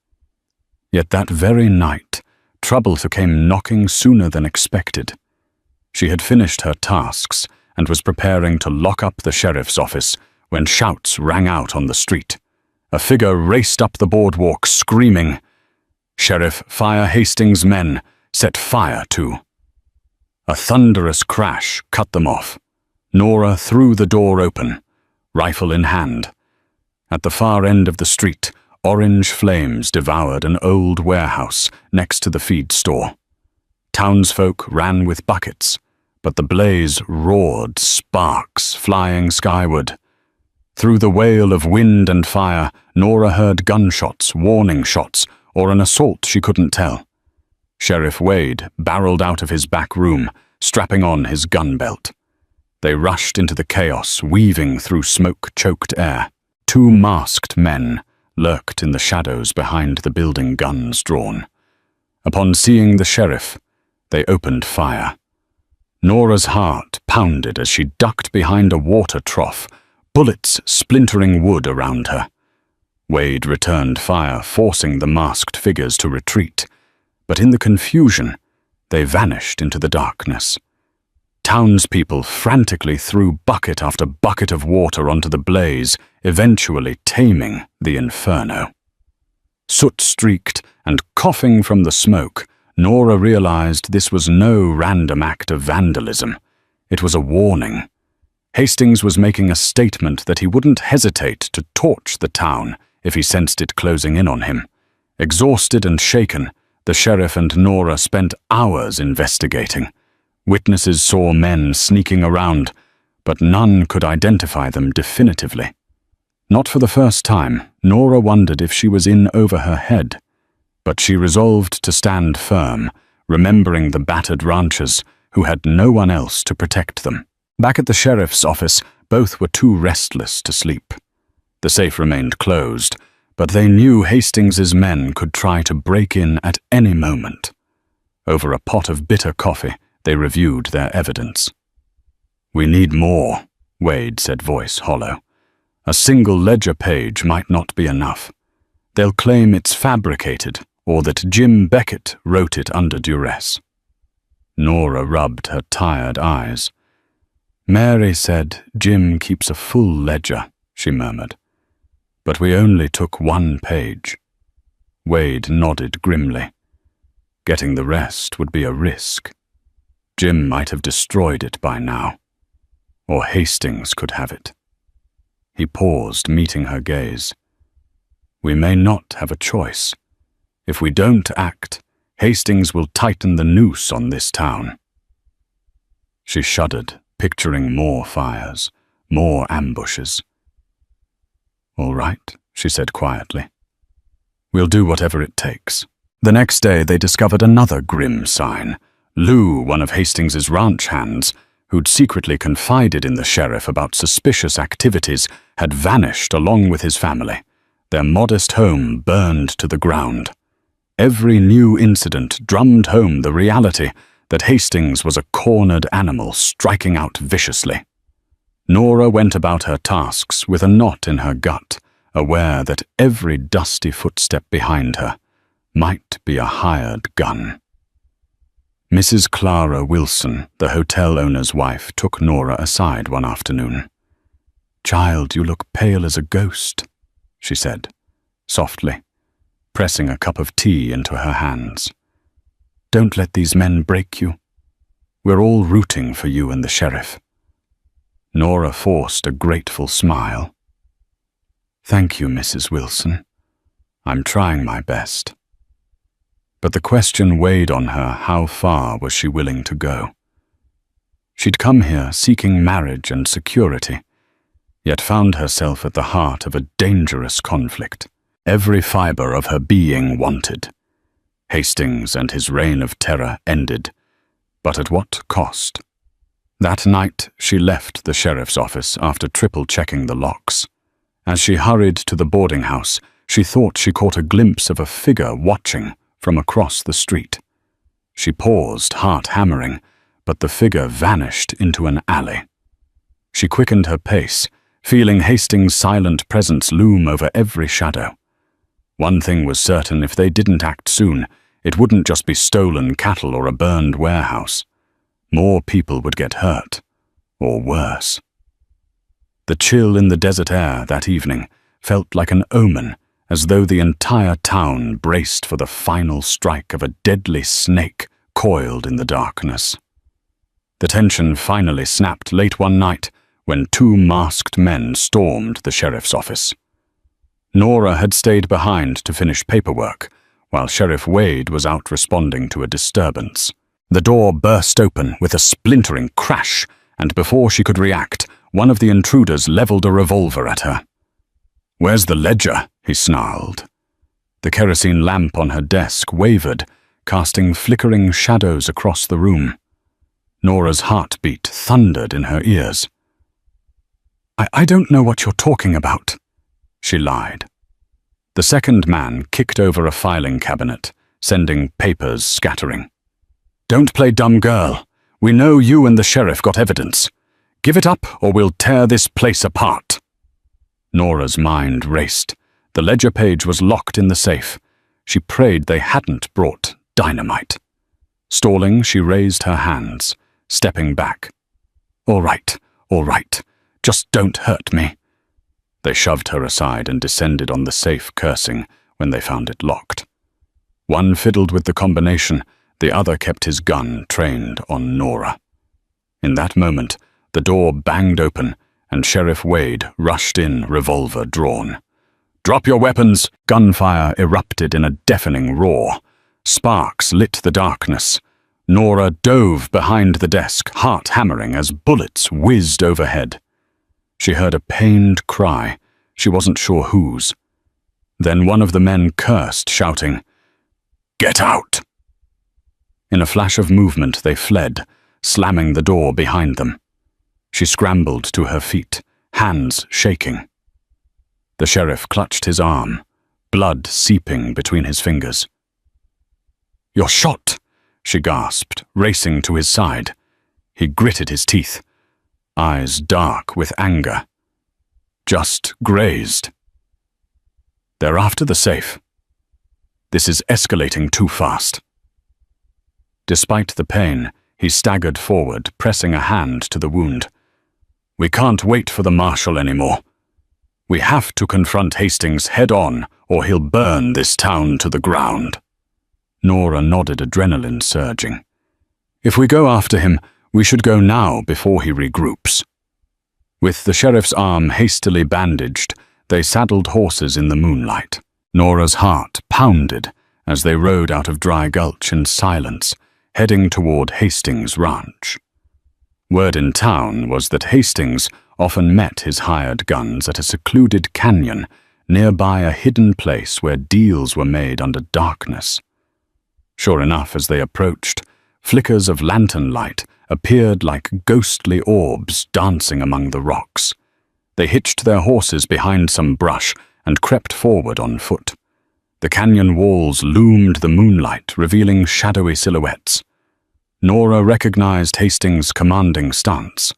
Yet that very night, trouble came knocking sooner than expected. She had finished her tasks and was preparing to lock up the sheriff's office when shouts rang out on the street. A figure raced up the boardwalk screaming, "Sheriff, fire Hastings' men, set fire to." A thunderous crash cut them off. Nora threw the door open, rifle in hand. At the far end of the street, orange flames devoured an old warehouse next to the feed store. Townsfolk ran with buckets, but the blaze roared, sparks flying skyward. Through the wail of wind and fire, Nora heard gunshots, warning shots, or an assault she couldn't tell. Sheriff Wade barreled out of his back room, strapping on his gun belt. They rushed into the chaos, weaving through smoke-choked air. 2 masked men lurked in the shadows behind the building, guns drawn. Upon seeing the sheriff, they opened fire. Nora's heart pounded as she ducked behind a water trough, bullets splintering wood around her. Wade returned fire, forcing the masked figures to retreat, but in the confusion, they vanished into the darkness. Townspeople frantically threw bucket after bucket of water onto the blaze, eventually taming the inferno. Soot-streaked and coughing from the smoke, Nora realized this was no random act of vandalism. It was a warning. Hastings was making a statement that he wouldn't hesitate to torch the town if he sensed it closing in on him. Exhausted and shaken, the sheriff and Nora spent hours investigating. Witnesses saw men sneaking around, but none could identify them definitively. Not for the first time, Nora wondered if she was in over her head, but she resolved to stand firm, remembering the battered ranchers who had no one else to protect them. Back at the sheriff's office, both were too restless to sleep. The safe remained closed, but they knew Hastings's men could try to break in at any moment. Over a pot of bitter coffee, they reviewed their evidence. "We need more," Wade said, voice hollow. "A single ledger page might not be enough. They'll claim it's fabricated, or that Jim Beckett wrote it under duress." Nora rubbed her tired eyes. "Mary said Jim keeps a full ledger," she murmured. "But we only took 1 page." Wade nodded grimly. Getting the rest would be a risk. Jim might have destroyed it by now. Or Hastings could have it. He paused, meeting her gaze. "We may not have a choice. If we don't act, Hastings will tighten the noose on this town." She shuddered, picturing more fires, more ambushes. "All right," she said quietly. "We'll do whatever it takes." The next day they discovered another grim sign. Lou, one of Hastings's ranch hands, who'd secretly confided in the sheriff about suspicious activities, had vanished along with his family. Their modest home burned to the ground. Every new incident drummed home the reality that Hastings was a cornered animal striking out viciously. Nora went about her tasks with a knot in her gut, aware that every dusty footstep behind her might be a hired gun. Mrs. Clara Wilson, the hotel owner's wife, took Nora aside one afternoon. "Child, you look pale as a ghost," she said, softly, pressing a cup of tea into her hands. "Don't let these men break you. We're all rooting for you and the sheriff." Nora forced a grateful smile. "Thank you, Mrs. Wilson. I'm trying my best." But the question weighed on her: how far was she willing to go? She'd come here seeking marriage and security, yet found herself at the heart of a dangerous conflict. Every fiber of her being wanted. Hastings and his reign of terror ended, but at what cost? That night she left the sheriff's office after triple-checking the locks. As she hurried to the boarding house, she thought she caught a glimpse of a figure watching from across the street. She paused, heart hammering, but the figure vanished into an alley. She quickened her pace, feeling Hastings' silent presence loom over every shadow. One thing was certain: if they didn't act soon, it wouldn't just be stolen cattle or a burned warehouse. More people would get hurt, or worse. The chill in the desert air that evening felt like an omen, as though the entire town braced for the final strike of a deadly snake coiled in the darkness. The tension finally snapped late one night when 2 masked men stormed the sheriff's office. Nora had stayed behind to finish paperwork, while Sheriff Wade was out responding to a disturbance. The door burst open with a splintering crash, and before she could react, one of the intruders leveled a revolver at her. "Where's the ledger?" he snarled. The kerosene lamp on her desk wavered, casting flickering shadows across the room. Nora's heartbeat thundered in her ears. I don't know what you're talking about," she lied. The second man kicked over a filing cabinet, sending papers scattering. "Don't play dumb girl. We know you and the sheriff got evidence. Give it up or we'll tear this place apart." Nora's mind raced. The ledger page was locked in the safe. She prayed they hadn't brought dynamite. Stalling, she raised her hands, stepping back. All right. Just don't hurt me." They shoved her aside and descended on the safe, cursing when they found it locked. One fiddled with the combination, the other kept his gun trained on Nora. In that moment, the door banged open, and Sheriff Wade rushed in, revolver drawn. "Drop your weapons!" Gunfire erupted in a deafening roar. Sparks lit the darkness. Nora dove behind the desk, heart hammering as bullets whizzed overhead. She heard a pained cry. She wasn't sure whose. Then one of the men cursed, shouting, "Get out!" In a flash of movement, they fled, slamming the door behind them. She scrambled to her feet, hands shaking. The sheriff clutched his arm, blood seeping between his fingers. "You're shot," she gasped, racing to his side. He gritted his teeth, eyes dark with anger. "Just grazed." "They're after the safe. This is escalating too fast." Despite the pain, he staggered forward, pressing a hand to the wound. "We can't wait for the marshal anymore. We have to confront Hastings head-on, or he'll burn this town to the ground." Nora nodded, adrenaline surging. "If we go after him, we should go now before he regroups." With the sheriff's arm hastily bandaged, they saddled horses in the moonlight. Nora's heart pounded as they rode out of Dry Gulch in silence, heading toward Hastings' ranch. Word in town was that Hastings often met his hired guns at a secluded canyon nearby a hidden place where deals were made under darkness. Sure enough, as they approached, flickers of lantern light appeared like ghostly orbs dancing among the rocks. They hitched their horses behind some brush and crept forward on foot. The canyon walls loomed the moonlight, revealing shadowy silhouettes. Nora recognized Hastings' commanding stance.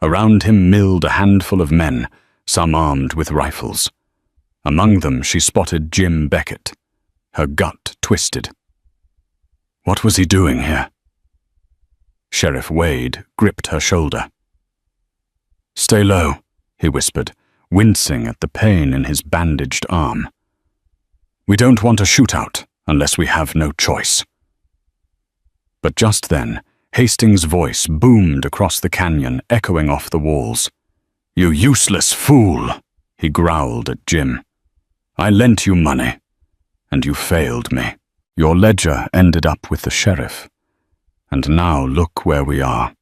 Around him milled a handful of men, some armed with rifles. Among them she spotted Jim Beckett. Her gut twisted. What was he doing here? Sheriff Wade gripped her shoulder. "Stay low," he whispered, wincing at the pain in his bandaged arm. "We don't want a shootout unless we have no choice." But just then, Hastings' voice boomed across the canyon, echoing off the walls. "You useless fool," he growled at Jim. "I lent you money, and you failed me. Your ledger ended up with the sheriff, and now look where we are."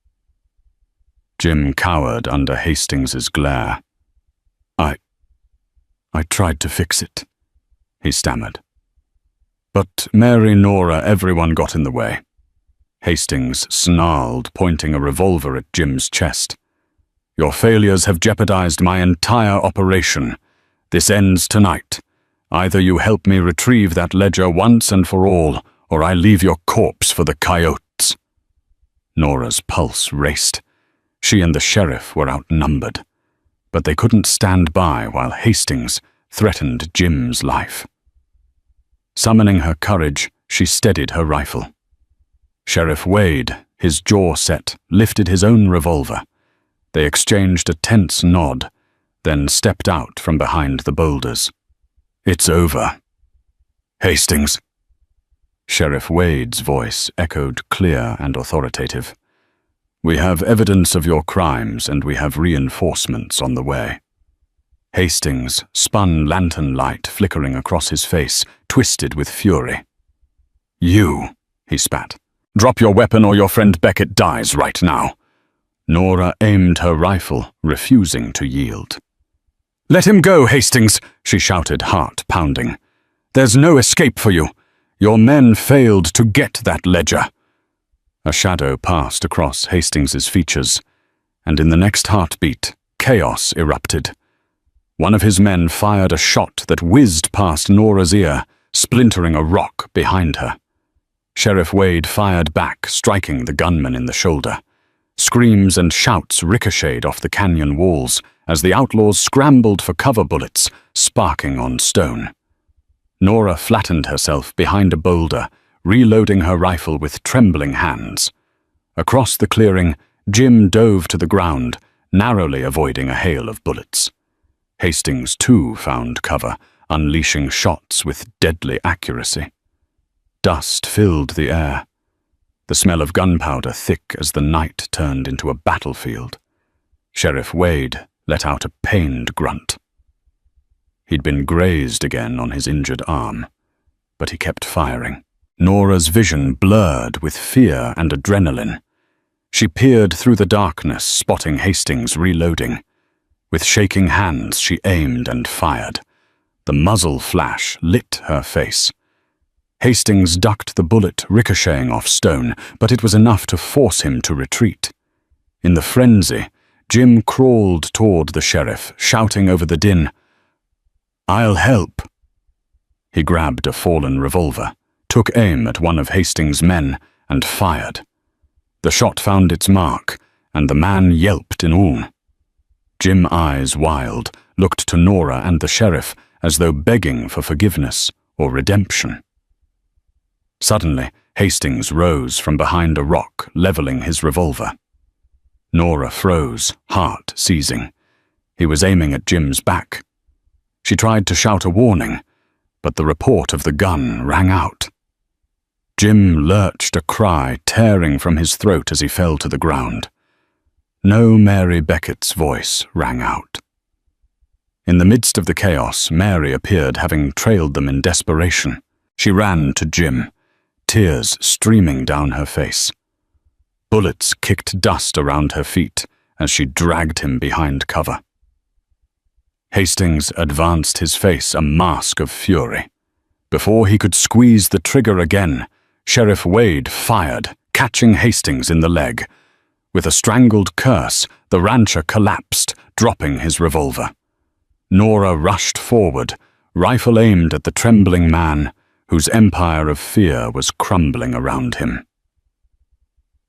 Jim cowered under Hastings' glare. I tried to fix it," he stammered. "But Mary, Nora, everyone got in the way." Hastings snarled, pointing a revolver at Jim's chest. "Your failures have jeopardized my entire operation. This ends tonight. Either you help me retrieve that ledger once and for all, or I leave your corpse for the coyotes." Nora's pulse raced. She and the sheriff were outnumbered, but they couldn't stand by while Hastings threatened Jim's life. Summoning her courage, she steadied her rifle. Sheriff Wade, his jaw set, lifted his own revolver. They exchanged a tense nod, then stepped out from behind the boulders. "It's over." "Hastings." Sheriff Wade's voice echoed clear and authoritative. "We have evidence of your crimes, and we have reinforcements on the way." Hastings spun lantern light flickering across his face, twisted with fury. "You," he spat. Drop your weapon or your friend Beckett dies right now." Nora aimed her rifle, refusing to yield. "Let him go, Hastings," she shouted, heart pounding. "There's no escape for you. Your men failed to get that ledger." A shadow passed across Hastings's features, and in the next heartbeat, chaos erupted. One of his men fired a shot that whizzed past Nora's ear, splintering a rock behind her. Sheriff Wade fired back, striking the gunman in the shoulder. Screams and shouts ricocheted off the canyon walls as the outlaws scrambled for cover bullets, sparking on stone. Nora flattened herself behind a boulder, reloading her rifle with trembling hands. Across the clearing, Jim dove to the ground, narrowly avoiding a hail of bullets. Hastings, too, found cover, unleashing shots with deadly accuracy. Dust filled the air, the smell of gunpowder thick as the night turned into a battlefield. Sheriff Wade let out a pained grunt. He'd been grazed again on his injured arm, but he kept firing. Nora's vision blurred with fear and adrenaline. She peered through the darkness, spotting Hastings reloading. With shaking hands, she aimed and fired. The muzzle flash lit her face. Hastings ducked the bullet, ricocheting off stone, but it was enough to force him to retreat. In the frenzy, Jim crawled toward the sheriff, shouting over the din, "I'll help." He grabbed a fallen revolver, took aim at one of Hastings' men, and fired. The shot found its mark, and the man yelped in awe. Jim's eyes, wild, looked to Nora and the sheriff as though begging for forgiveness or redemption. Suddenly, Hastings rose from behind a rock, leveling his revolver. Nora froze, heart seizing. He was aiming at Jim's back. She tried to shout a warning, but the report of the gun rang out. Jim lurched, a cry tearing from his throat as he fell to the ground. No Mary Beckett's voice rang out. In the midst of the chaos, Mary appeared, having trailed them in desperation. She ran to Jim, tears streaming down her face. Bullets kicked dust around her feet as she dragged him behind cover. Hastings advanced, his face a mask of fury. Before he could squeeze the trigger again, Sheriff Wade fired, catching Hastings in the leg. With a strangled curse, the rancher collapsed, dropping his revolver. Nora rushed forward, rifle aimed at the trembling man, whose empire of fear was crumbling around him.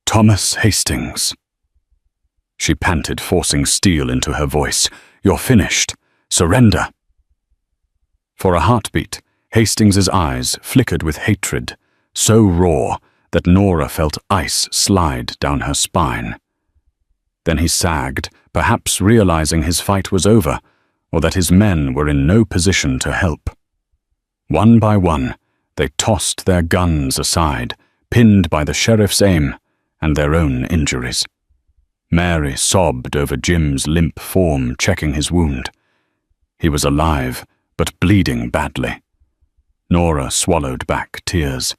"Thomas Hastings," she panted, forcing steel into her voice. "You're finished. Surrender." For a heartbeat, Hastings's eyes flickered with hatred, so raw that Nora felt ice slide down her spine. Then he sagged, perhaps realizing his fight was over, or that his men were in no position to help. One by one, they tossed their guns aside, pinned by the sheriff's aim and their own injuries. Mary sobbed over Jim's limp form, checking his wound. He was alive, but bleeding badly. Nora swallowed back tears.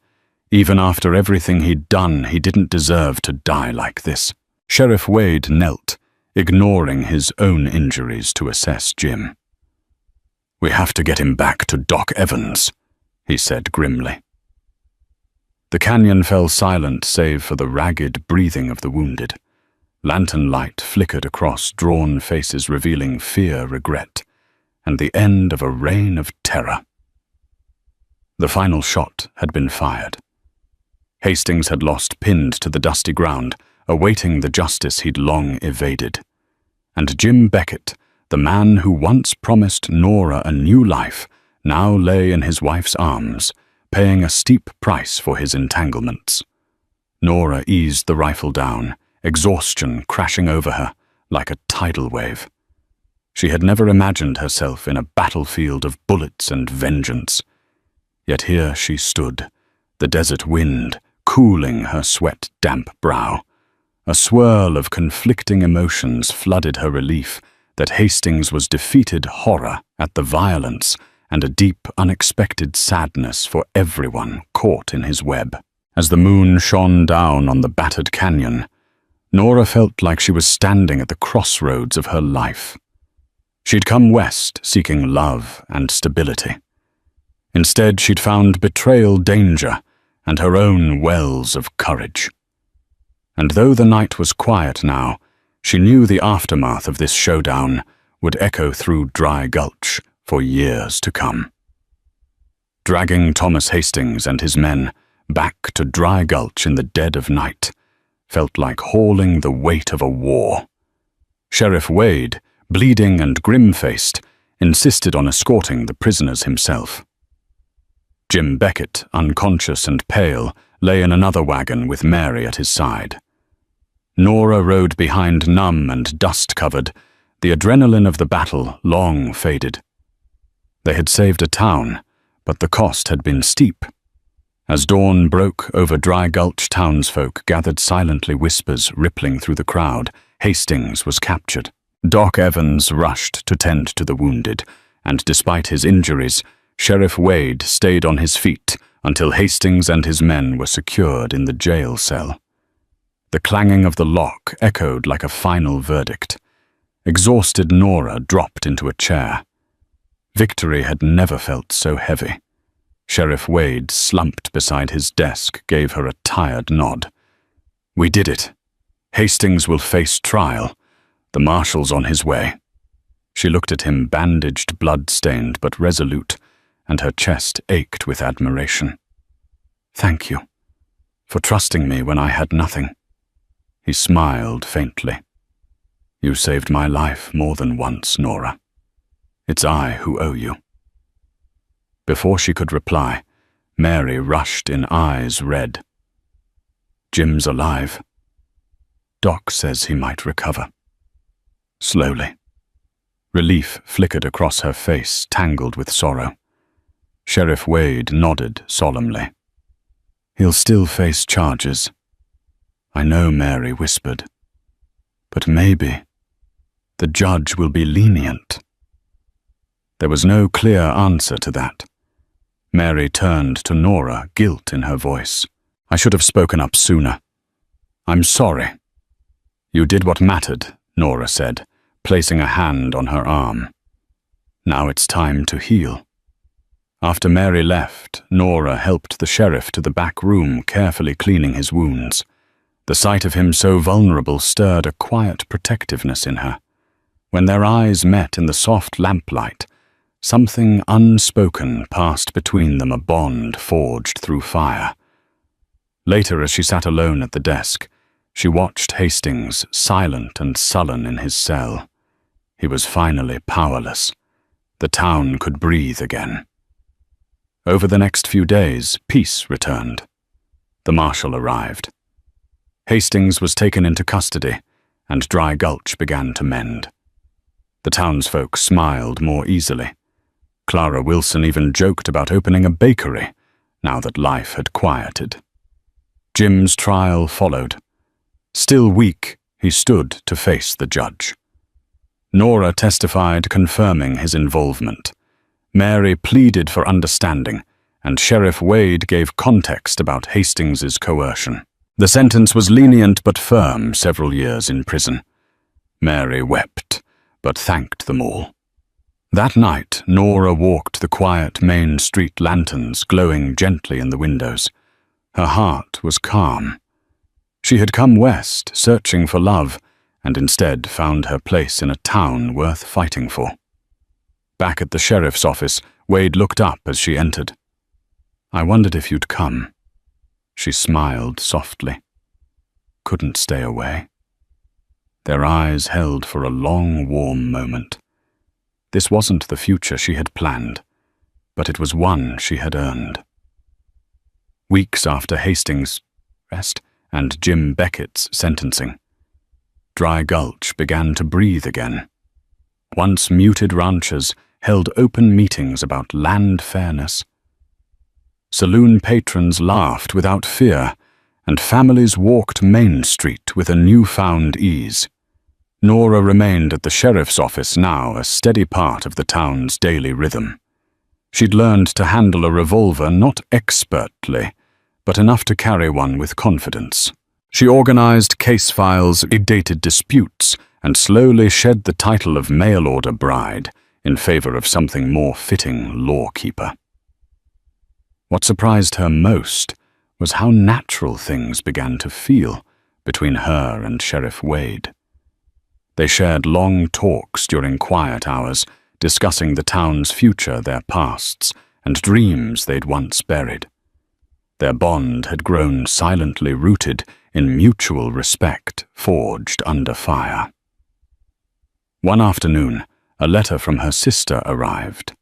Even after everything he'd done, he didn't deserve to die like this. Sheriff Wade knelt, ignoring his own injuries to assess Jim. "We have to get him back to Doc Evans," he said grimly. The canyon fell silent save for the ragged breathing of the wounded. Lantern light flickered across drawn faces, revealing fear, regret, and the end of a reign of terror. The final shot had been fired. Hastings had lost, pinned to the dusty ground, awaiting the justice he'd long evaded. And Jim Beckett, the man who once promised Nora a new life, now lay in his wife's arms, paying a steep price for his entanglements. Nora eased the rifle down, exhaustion crashing over her like a tidal wave. She had never imagined herself in a battlefield of bullets and vengeance. Yet here she stood, the desert wind cooling her sweat-damp brow. A swirl of conflicting emotions flooded her relief that Hastings was defeated, horror at the violence, and a deep, unexpected sadness for everyone caught in his web. As the moon shone down on the battered canyon, Nora felt like she was standing at the crossroads of her life. She'd come west seeking love and stability. Instead, she'd found betrayal, danger, and her own wells of courage. And though the night was quiet now, she knew the aftermath of this showdown would echo through Dry Gulch for years to come. Dragging Thomas Hastings and his men back to Dry Gulch in the dead of night felt like hauling the weight of a war. Sheriff Wade, bleeding and grim-faced, insisted on escorting the prisoners himself. Jim Beckett, unconscious and pale, lay in another wagon with Mary at his side. Nora rode behind, numb and dust-covered, the adrenaline of the battle long faded. They had saved a town, but the cost had been steep. As dawn broke over Dry Gulch, townsfolk gathered silently, whispers rippling through the crowd. Hastings was captured. Doc Evans rushed to tend to the wounded, and despite his injuries, Sheriff Wade stayed on his feet until Hastings and his men were secured in the jail cell. The clanging of the lock echoed like a final verdict. Exhausted Nora dropped into a chair. Victory had never felt so heavy. Sheriff Wade, slumped beside his desk, gave her a tired nod. "We did it. Hastings will face trial. The marshal's on his way." She looked at him, bandaged, blood-stained, but resolute, and her chest ached with admiration. "Thank you for trusting me when I had nothing." He smiled faintly. "You saved my life more than once, Nora. It's I who owe you." Before she could reply, Mary rushed in, eyes red. "Jim's alive. Doc says he might recover." Slowly. Relief flickered across her face, tangled with sorrow. Sheriff Wade nodded solemnly. "He'll still face charges." "I know," Mary whispered. "But maybe the judge will be lenient." There was no clear answer to that. Mary turned to Nora, guilt in her voice. "I should have spoken up sooner. I'm sorry." "You did what mattered," Nora said, placing a hand on her arm. "Now it's time to heal." After Mary left, Nora helped the sheriff to the back room, carefully cleaning his wounds. The sight of him so vulnerable stirred a quiet protectiveness in her. When their eyes met in the soft lamplight, something unspoken passed between them, a bond forged through fire. Later, as she sat alone at the desk, she watched Hastings, silent and sullen in his cell. He was finally powerless. The town could breathe again. Over the next few days, peace returned. The marshal arrived. Hastings was taken into custody, and Dry Gulch began to mend. The townsfolk smiled more easily. Clara Wilson even joked about opening a bakery, now that life had quieted. Jim's trial followed. Still weak, he stood to face the judge. Nora testified, confirming his involvement. Mary pleaded for understanding, and Sheriff Wade gave context about Hastings's coercion. The sentence was lenient but firm, several years in prison. Mary wept, but thanked them all. That night, Nora walked the quiet main street, lanterns glowing gently in the windows. Her heart was calm. She had come west, searching for love, and instead found her place in a town worth fighting for. Back at the sheriff's office, Wade looked up as she entered. "I wondered if you'd come." She smiled softly. "Couldn't stay away." Their eyes held for a long, warm moment. This wasn't the future she had planned, but it was one she had earned. Weeks after Hastings' arrest and Jim Beckett's sentencing, Dry Gulch began to breathe again. Once muted ranchers held open meetings about land fairness. Saloon patrons laughed without fear, and families walked Main Street with a newfound ease. Nora remained at the sheriff's office, now a steady part of the town's daily rhythm. She'd learned to handle a revolver not expertly, but enough to carry one with confidence. She organized case files, dated disputes, and slowly shed the title of mail-order bride in favor of something more fitting lawkeeper. What surprised her most was how natural things began to feel between her and Sheriff Wade. They shared long talks during quiet hours, discussing the town's future, their pasts, and dreams they'd once buried. Their bond had grown silently rooted in mutual respect, forged under fire. One afternoon, a letter from her sister arrived.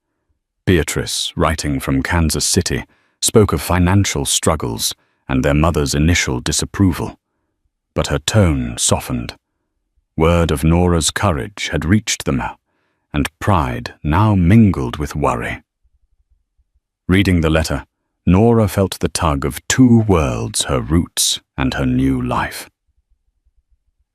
Beatrice, writing from Kansas City, spoke of financial struggles and their mother's initial disapproval. But her tone softened. Word of Nora's courage had reached them, and pride now mingled with worry. Reading the letter, Nora felt the tug of two worlds, her roots and her new life.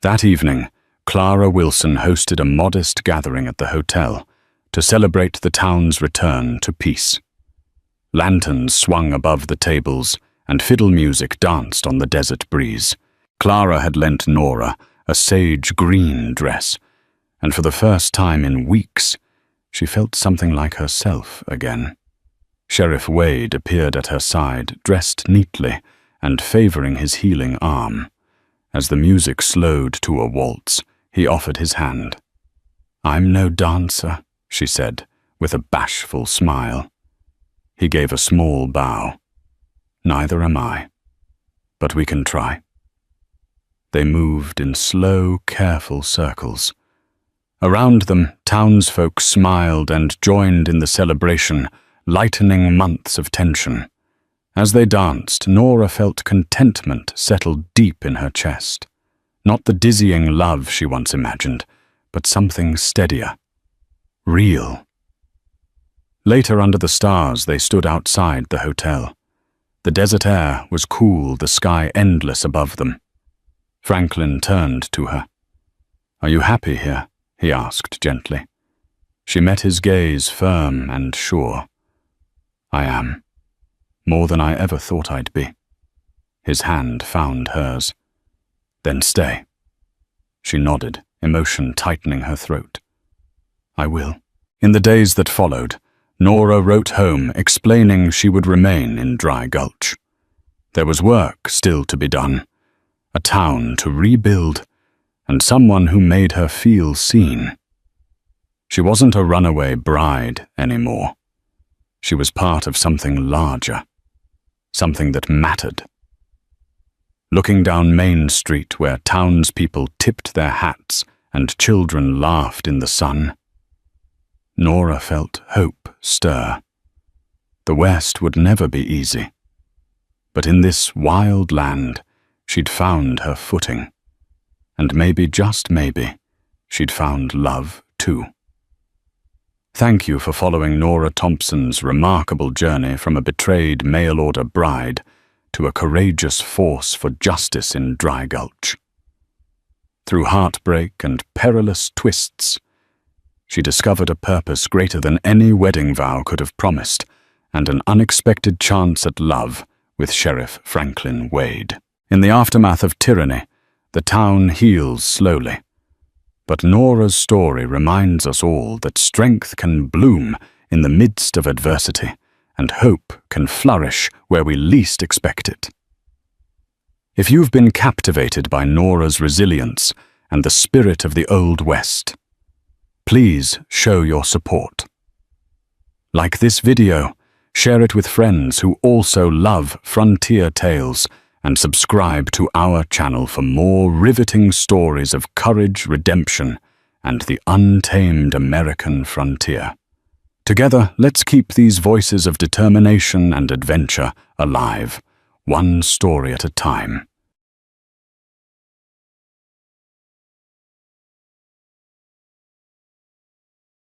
That evening, Clara Wilson hosted a modest gathering at the hotel to celebrate the town's return to peace. Lanterns swung above the tables, and fiddle music danced on the desert breeze. Clara had lent Nora a sage green dress, and for the first time in weeks, she felt something like herself again. Sheriff Wade appeared at her side, dressed neatly and favoring his healing arm. As the music slowed to a waltz, he offered his hand. "I'm no dancer," she said, with a bashful smile. He gave a small bow. "Neither am I, but we can try." They moved in slow, careful circles. Around them, townsfolk smiled and joined in the celebration, lightening months of tension. As they danced, Nora felt contentment settle deep in her chest. Not the dizzying love she once imagined, but something steadier, real. Later, under the stars, they stood outside the hotel. The desert air was cool, the sky endless above them. Franklin turned to her. "Are you happy here?" he asked gently. She met his gaze, firm and sure. "I am. More than I ever thought I'd be." His hand found hers. "Then stay." She nodded, emotion tightening her throat. "I will." In the days that followed, Nora wrote home explaining she would remain in Dry Gulch. There was work still to be done, a town to rebuild, and someone who made her feel seen. She wasn't a runaway bride anymore. She was part of something larger, something that mattered. Looking down Main Street, where townspeople tipped their hats and children laughed in the sun, Nora felt hope stir. The West would never be easy, but in this wild land, she'd found her footing, and maybe, just maybe, she'd found love too. Thank you for following Nora Thompson's remarkable journey from a betrayed mail-order bride to a courageous force for justice in Dry Gulch. Through heartbreak and perilous twists, she discovered a purpose greater than any wedding vow could have promised, and an unexpected chance at love with Sheriff Franklin Wade. In the aftermath of tyranny, the town heals slowly. But Nora's story reminds us all that strength can bloom in the midst of adversity, and hope can flourish where we least expect it. If you've been captivated by Nora's resilience and the spirit of the Old West, please show your support. Like this video, share it with friends who also love frontier tales, and subscribe to our channel for more riveting stories of courage, redemption, and the untamed American frontier. Together, let's keep these voices of determination and adventure alive, one story at a time.